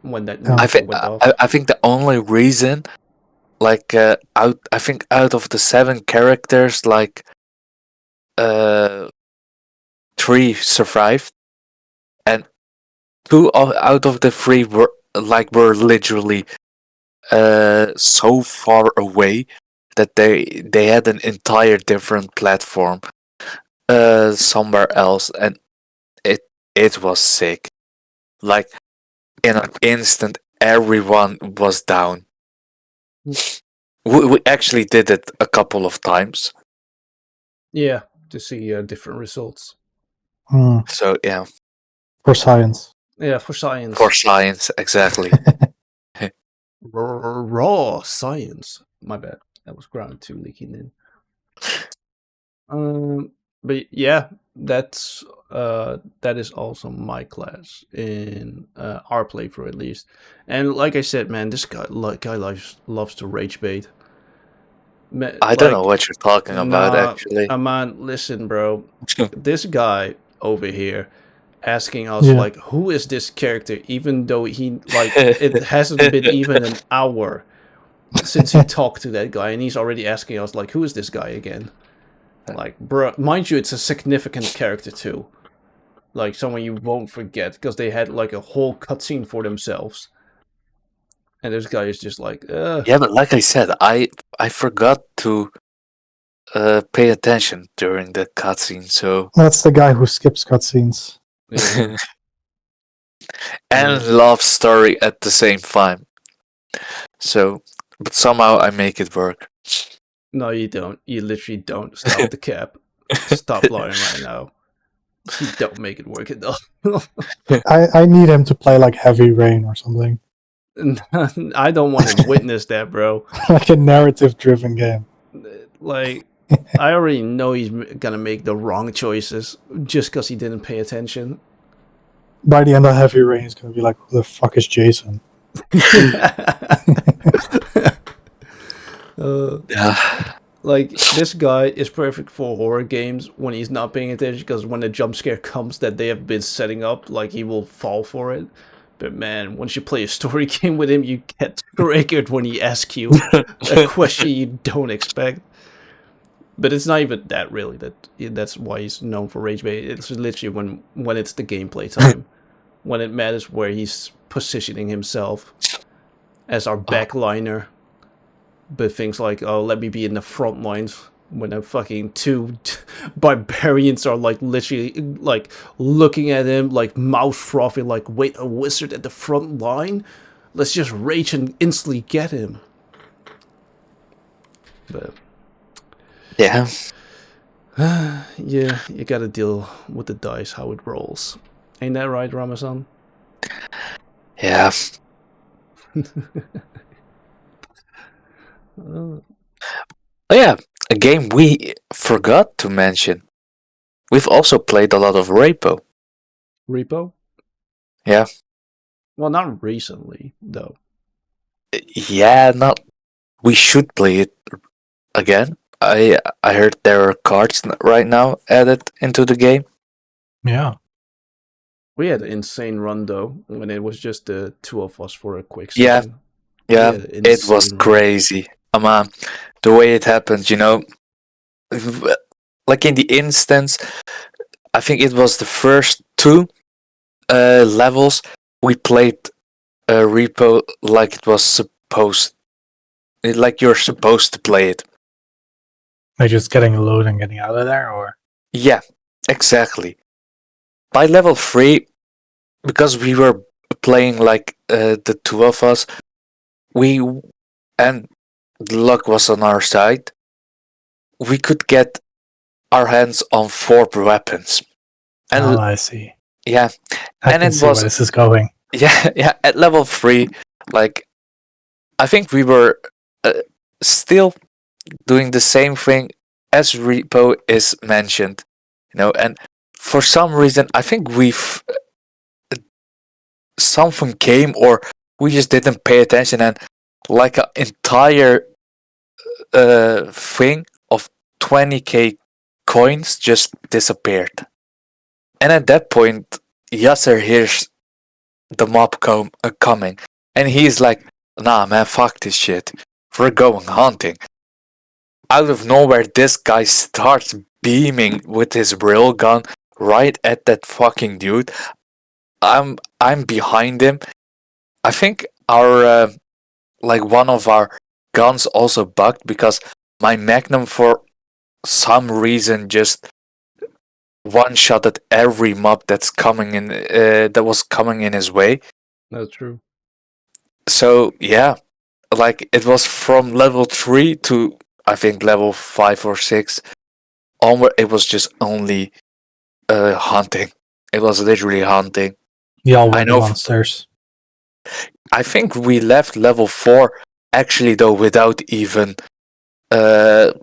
when that Yeah. I nuke think went off. I think the only reason like I think out of the 7 characters like uh 3 survived, and out of the 3 were literally so far away that they had an entire different platform somewhere else, and it it was sick. Like in an instant, everyone was down. We actually did it a couple of times. Yeah, to see different results. Hmm. So yeah, For science. Yeah, for science. for science, exactly. Raw science. My bad. That was ground 2 leaking in. But yeah, that is also my class in our playthrough at least. And like I said, man, this guy loves to rage bait. I don't know Like, what you're talking about, nah, actually. Aman, listen, bro. This guy over here asking us Yeah. like, who is this character? Even though it hasn't been even an hour since he talked to that guy, and he's already asking us like, who is this guy again? Like, bro, mind you, it's a significant character too. Like someone you won't forget because they had like a whole cutscene for themselves. And this guy is just like, Yeah, but like I said, I forgot to pay attention during the cutscene, so That's the guy who skips cutscenes. yeah, and yeah. love story at the same time. So, but somehow I make it work. No, you don't. You literally don't. Stop the cap. Stop lying right now. You don't make it work at all. I need him to play like Heavy Rain or something. I don't want to witness that, bro. Like a narrative driven game. Like, I already know he's gonna make the wrong choices just because he didn't pay attention. By the end of Heavy Rain, he's gonna be like, who the fuck is Jason? Yeah. Like, this guy is perfect for horror games when he's not paying attention, because when the jump scare comes that they have been setting up, like, he will fall for it. But man, once you play a story game with him, you get triggered when he asks you a question you don't expect. But it's not even that, really. That's why he's known for rage bait. It's literally when it's the gameplay time, when it matters where he's positioning himself as our backliner. But things like, oh, let me be in the front lines when a fucking two barbarians are like literally like looking at him like mouth frothing, like, wait, a wizard at the front line? Let's just rage and instantly get him. But Yeah. yeah, you gotta deal with the dice, how it rolls. Ain't that right, Ramazan? Yeah. Uh, Oh yeah, a game we forgot to mention. We've also played a lot of Repo. Repo? Yeah. Well, not recently, though. Yeah, not. We should play it again. I heard there are cards right now added into the game. Yeah. We had an insane run, though, when it was just the two of us for a quick Yeah, second. yeah, Yeah, it was insane run. crazy. The way it happened, like in the instance, I think it was the first two levels we played Repo like it was like you're supposed to play it. Like just getting a load and getting out of there, or Yeah, exactly. By level 3, because we were playing like the two of us, and the luck was on our side, we could get our hands on 4 weapons. And I see. yeah, I and can it see was where this is going. yeah, at level 3, like I think we were still doing the same thing as Repo is mentioned, and for some reason I think something came, or we just didn't pay attention, and like an entire thing of 20k coins just disappeared. And at that point, Yasir hears the mob coming, and he's like, "Nah, man, fuck this shit. We're going hunting." Out of nowhere, this guy starts beaming with his railgun right at that fucking dude. I'm behind him. I think our like one of our guns also bugged, because my Magnum for some reason just one shot at every mob that was coming in his way. That's true. So yeah, like it was from level 3 to I think level 5 or 6 onward, it was just only hunting. It was literally hunting. We all I went know. monsters. I think we left level 4 actually though without even uh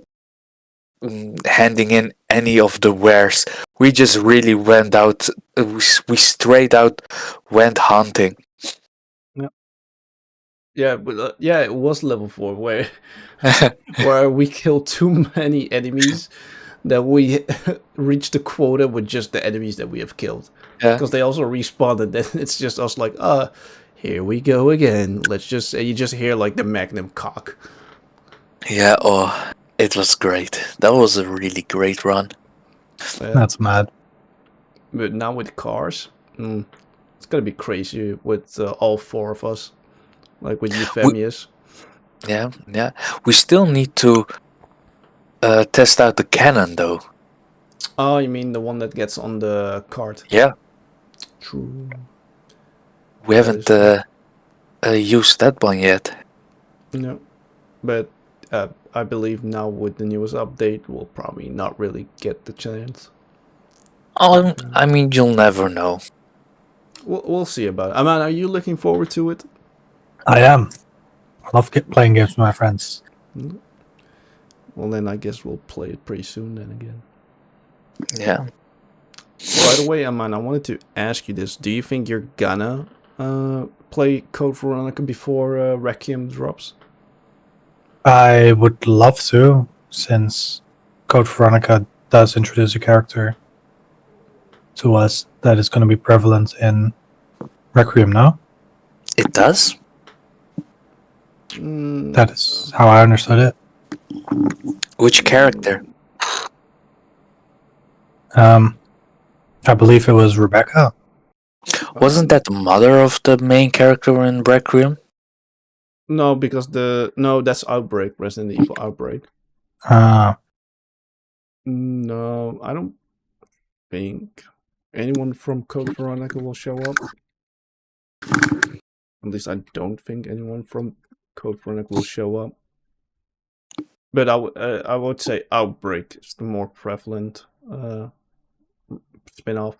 handing in any of the wares. We just really went out. We straight out went hunting. Yeah, but yeah, it was level 4 where where we killed too many enemies that we reached the quota with just the enemies that we have killed. Yeah. Because they also respawned, and then it's just us like, here we go again. Let's just, you just hear like the magnum cock. Yeah. Oh, it was great. That was a really great run. That's mad. But now with cars, it's gonna be crazy with all 4 of us, like with Euphemius. Yeah. We still need to test out the cannon though. Oh, you mean the one that gets on the cart? Yeah. True. We haven't used that one yet. No, but I believe now with the newest update, we'll probably not really get the chance. I mean, you'll never know. We'll see about it. Aman, are you looking forward to it? I am. I love playing games with my friends. Well, then I guess we'll play it pretty soon then again. Yeah. By the way, Aman, I wanted to ask you this. Do you think you're gonna play Code Veronica before Requiem drops? I would love to, since Code Veronica does introduce a character to us that is going to be prevalent in Requiem now. It does? That is how I understood it. Which character? I believe it was Rebecca. Wasn't that the mother of the main character in Requiem? No, because that's Outbreak, Resident Evil Outbreak. No, I don't think anyone from Code Veronica will show up. At least I don't think anyone from Code Veronica will show up. But I would say Outbreak is the more prevalent spin-off,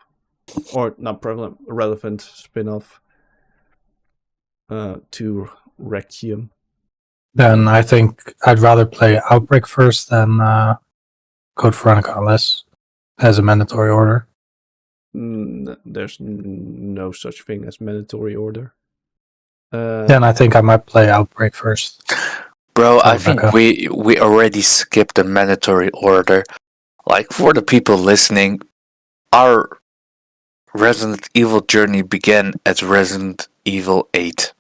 or not prevalent, relevant spin-off to Requiem. Then I think I'd rather play Outbreak first than Code Veronica, unless it has a mandatory order. There's no such thing as mandatory order. Then I think I might play Outbreak first. Bro, I think we already skipped the mandatory order. Like, for the people listening, our Resident Evil journey began at Resident Evil 8.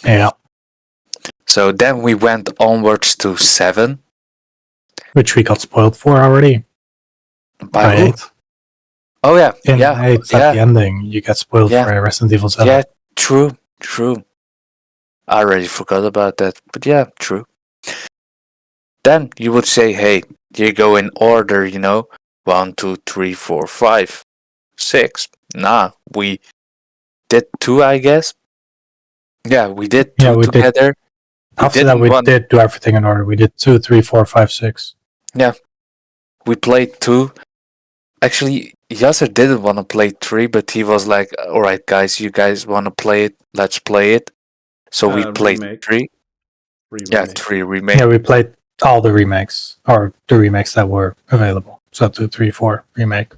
Yeah. So then we went onwards to 7. Which we got spoiled for already. By who? 8. Oh yeah, In yeah, 8, at the ending, you get spoiled for Resident Evil 7. Yeah, true. I already forgot about that, but yeah, true. Then you would say, hey, you go in order, 1, 2, 3, 4, 5, 6. Nah, we did 2, I guess. Yeah, we did 2 together. After that, we did do everything in order. We did 2, 3, 4, 5, 6. Yeah, we played 2. Actually, Yasir didn't want to play 3, but he was like, alright guys, you guys want to play it? Let's play it. So we played remake. 3. Yeah, 3 remake. Yeah, we played all the remakes, or the remakes that were available. So 2, 3, 4 remake.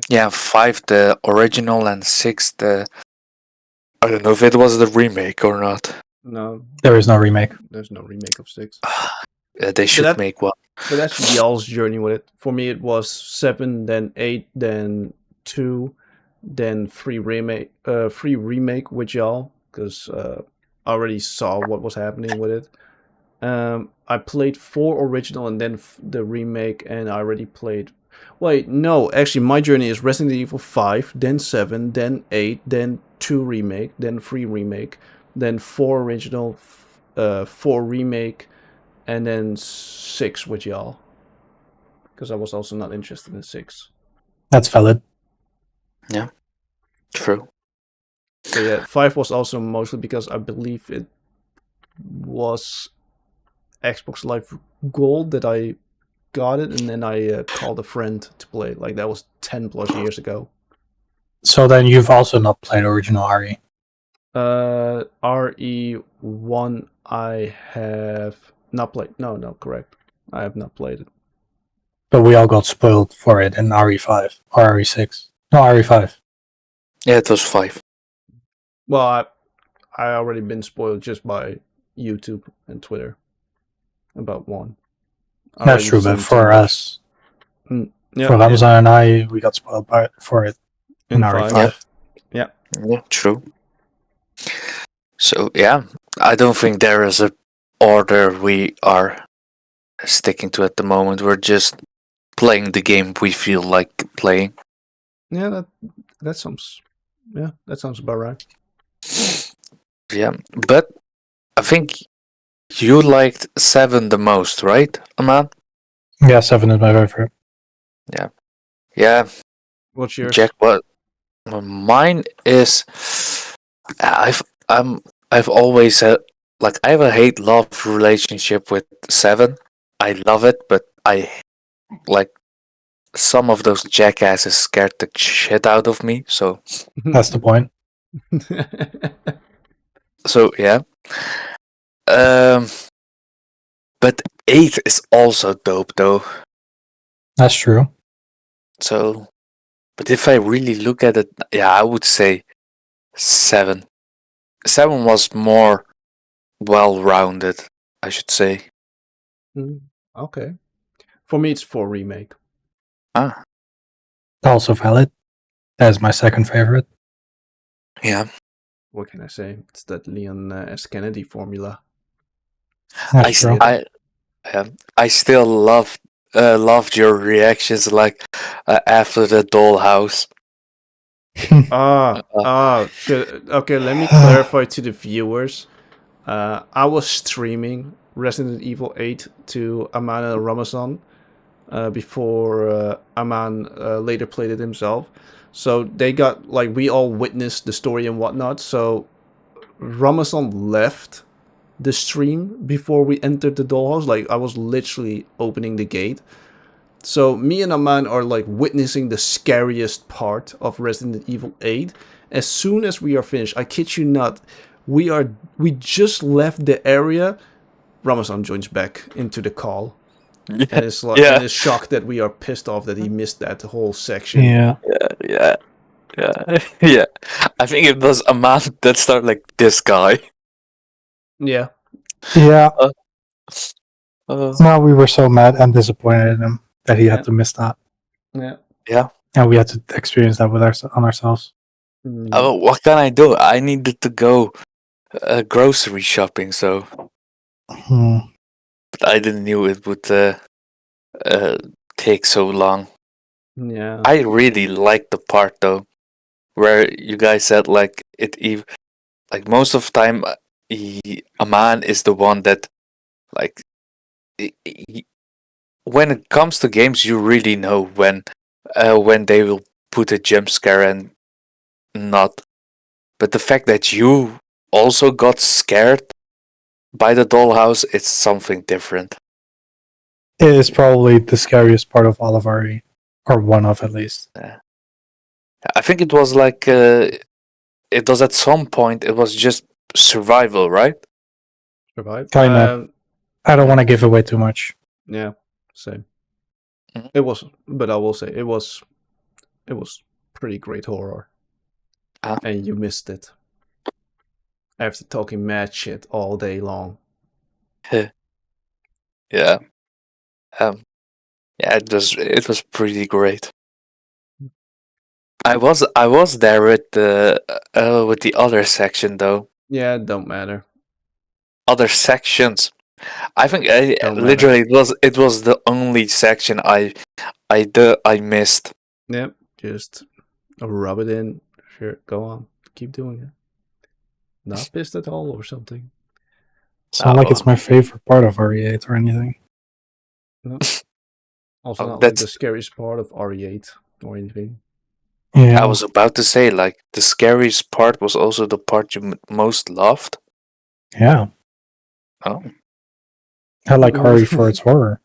Yeah, 5 the original and 6 the... I don't know if it was the remake or not. No. There is no remake. There's no remake of 6. They should make one. But that's y'all's journey with it. For me, it was 7, then 8, then 2, then 3 remake with y'all, because I already saw what was happening with it. I played 4 original and then the remake, and I already played... Wait, no, actually my journey is Resident Evil 5, then 7, then 8, then 2 remake, then 3 remake, then 4 original, 4 remake, and then 6 with y'all. Because I was also not interested in 6. That's valid. Yeah, true. So yeah, 5 was also mostly because I believe it was Xbox Live Gold that I got it, and then I called a friend to play. Like that was 10 plus years ago. So then you've also not played original RE. RE1 I have not played. No, correct. I have not played it. But we all got spoiled for it in RE5 or RE6. No, RE5. Yeah, it was 5. Well, I already been spoiled just by YouTube and Twitter about one. I That's already true, but seen too for much. us, Yeah, for Ramazan and I, we got spoiled for it in in RE5. 5. Yeah. Yeah, true. So yeah, I don't think there is a order we are sticking to at the moment. We're just playing the game we feel like playing. Yeah, that sounds about right. Yeah, but I think you liked 7 the most, right, Aman? Yeah, 7 is my favorite. Yeah, What's yours? Jack. What? Well, mine is. I've I'm I've always had like I have a hate love relationship with 7. I love it, but I like some of those jackasses scared the shit out of me. That's the point. So yeah. Um, but 8 is also dope though. That's true. So, but if I really look at it, yeah, I would say 7. 7 was more well-rounded, I should say. Okay. For me, it's 4 remake. Ah, Also valid. That is my second favorite. yeah. What can I say? It's that Leon S. Kennedy formula. That's true. I still loved your reactions, like after the dollhouse. Okay, let me clarify to the viewers. I was streaming Resident Evil 8 to Aman and Ramazan before Aman later played it himself. So they got, like, we all witnessed the story and whatnot. So Ramazan left the stream before we entered the dollhouse. Like, I was literally opening the gate. So me and Aman are like witnessing the scariest part of Resident Evil 8. As soon as we are finished, I kid you not, we just left the area. Ramazan joins back into the call and is like and is shocked that we are pissed off that he missed that whole section. Yeah. Yeah. Yeah. I think it was a man that started like this guy. Yeah. Yeah. Uh, No, we were so mad and disappointed in him that he had to miss that. Yeah. yeah. And we had to experience that with on ourselves. What can I do? I needed to go grocery shopping, so but I didn't knew it would take so long. Yeah. I really liked the part though, where you guys said like like most of the time, a man is the one that like when it comes to games, you really know when they will put a jump scare and not. But the fact that you also got scared by the dollhouse, it's something different. It is probably the scariest part of all of RE, or one of at least. I think it was like it was at some point it was just survival, right? Survive. Kinda. I don't want to give away too much. Yeah. Same. Mhm. It was, but I will say it was pretty great horror. And you missed it. After talking mad shit all day long. Yeah. Yeah, it was pretty great. I was there with the other section though. Yeah, it don't matter. Other sections. I think Don't literally it was the only section I missed. Yep, just rub it in. Sure, go on. Keep doing it. Not pissed at all or something. It's not like it's my favorite part of RE8 or anything. No. Also, Oh, not like the scariest part of RE8 or anything. Yeah. I was about to say, like, the scariest part was also the part you most loved. Yeah. Oh. I like RE for its horror.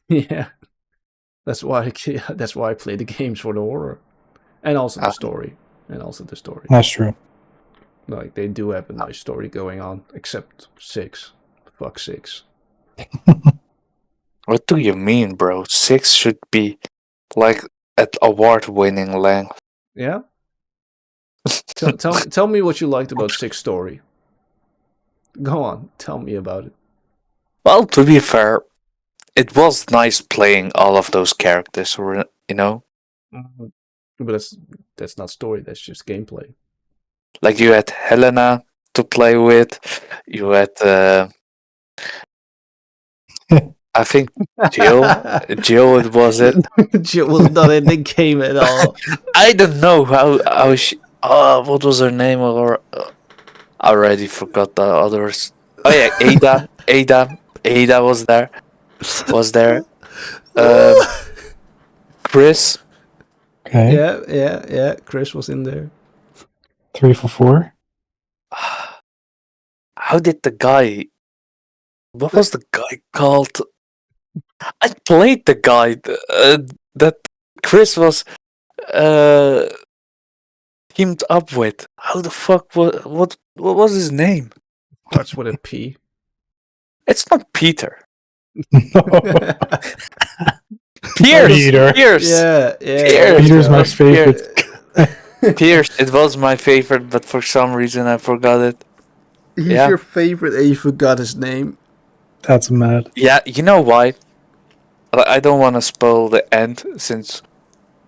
Yeah, that's why. That's why I play the games for the horror, and also the Uh, story, and also the story. That's true. Like they do have a nice story going on, except 6. Fuck 6. what do you mean, bro? 6 should be like at award-winning length. Yeah. Tell me what you liked about 6 story. Go on, tell me about it. Well, to be fair, it was nice playing all of those characters, you know? Mhm. But that's not story. That's just gameplay. Like you had Helena to play with, you had, I think, Jill. Jill, it was it. Jill was not in the game at all. I don't know how she. What was her name? Or I already forgot the others. Oh yeah, Ada was there. Was there? Um, Chris. Okay. Yeah. Chris was in there. 3 for 4. How did the guy? What was the guy called? I played the guy that Chris was uh teamed up with. How the fuck what was his name? Starts with a P. It's not Peter. No. Pierce. Peter. Pierce. Yeah. Pierce. Peter's my favorite. Pierce. It was my favorite, but for some reason I forgot it. He's Yeah. your favorite, and you forgot his name. That's mad. Yeah, you know why? I don't want to spoil the end,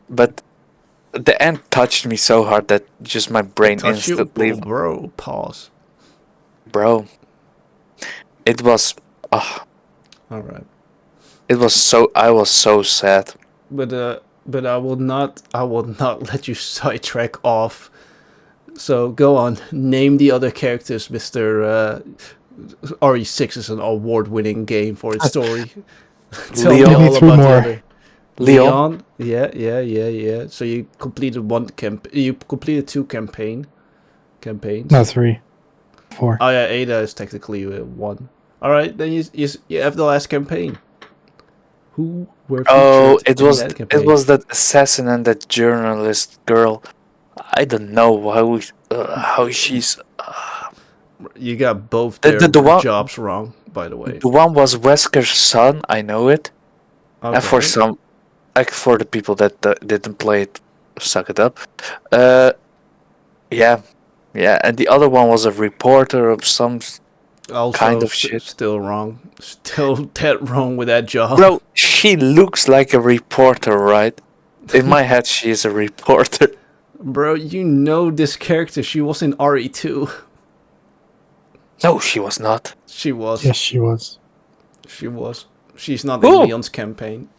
but the end touched me so hard that just my brain Touch you, instantly, bro. Pause. bro. It was, ah, All right. it was so. I was so sad. But I will not let you sidetrack off. So go on, name the other characters, Mister. RE6 is an award-winning game for its story. Tell me Leon. all Give me 3 about the more. other. Leon. Yeah. So you completed You completed 2 campaigns. No, 3. 4. Oh yeah, Ada is technically 1. All right, then you have the last campaign. Who were featured Oh, in that campaign? it was that assassin and that journalist girl. I don't know how she's. You got both The, their the the one jobs wrong, by the way. the one was Wesker's son. I know it. And for Okay. some, like for the people that didn't play it, suck it up. Uh, yeah, and the other one was a reporter of some Also, kind of shit. still wrong. Still dead wrong with that job. Bro, she looks like a reporter, right? In my head, she is a reporter. Bro, you know this character. She was in RE2. No, she was not. She was. Yes, she was. She was. She's not in Who? Leon's campaign.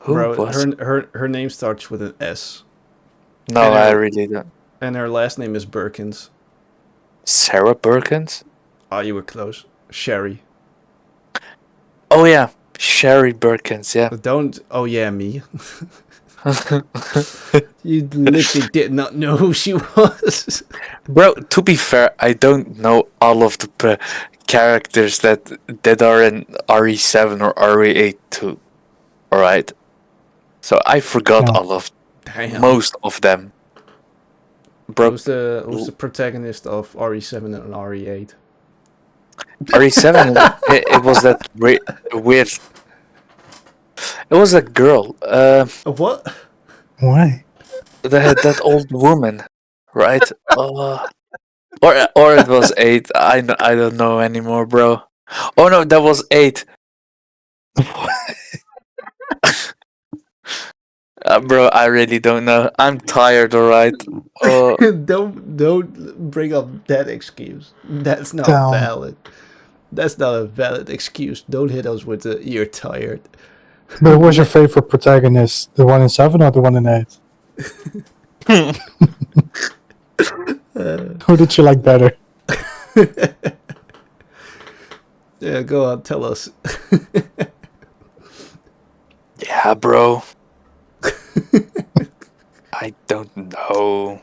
Who Bro, was? her name starts with an S. No, and I her- really don't. And her last name is Birkins. Sarah Perkins? Ah, you were close. Sherry. Oh yeah, Sherry Perkins. Yeah. Don't. Oh yeah, me. You literally did not know who she was. Bro, to be fair, I don't know all of the characters that are in RE7 or RE8 too. All right. So I forgot No. all of Damn. most of them. Bro, Who's the protagonist of RE7 and RE8? RE7, it was that weird. It was a girl. What? Why? That old woman, right? Or it was 8. I don't know anymore, bro. Oh no, that was 8. Bro, I really don't know. I'm tired, alright? Don't bring up that excuse. That's not Down. valid. That's not a valid excuse. Don't hit us with the "you're tired." But who was your favorite protagonist? The one in 7 or the one in 8? Who did you like better? Yeah, go on, tell us. Yeah, bro. I don't know.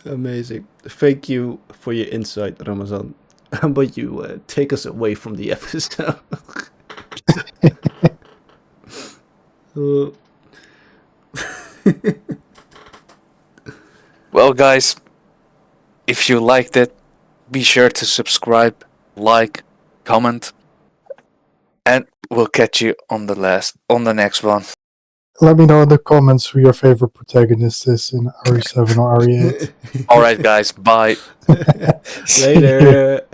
Amazing. Thank you for your insight, Ramazan. But you take us away from the episode. Uh, Well, guys, if you liked it, be sure to subscribe, like, comment, and we'll catch you on the next one. Let me know in the comments who your favorite protagonist is in RE7 or RE8. All right, guys, bye. See you. Later.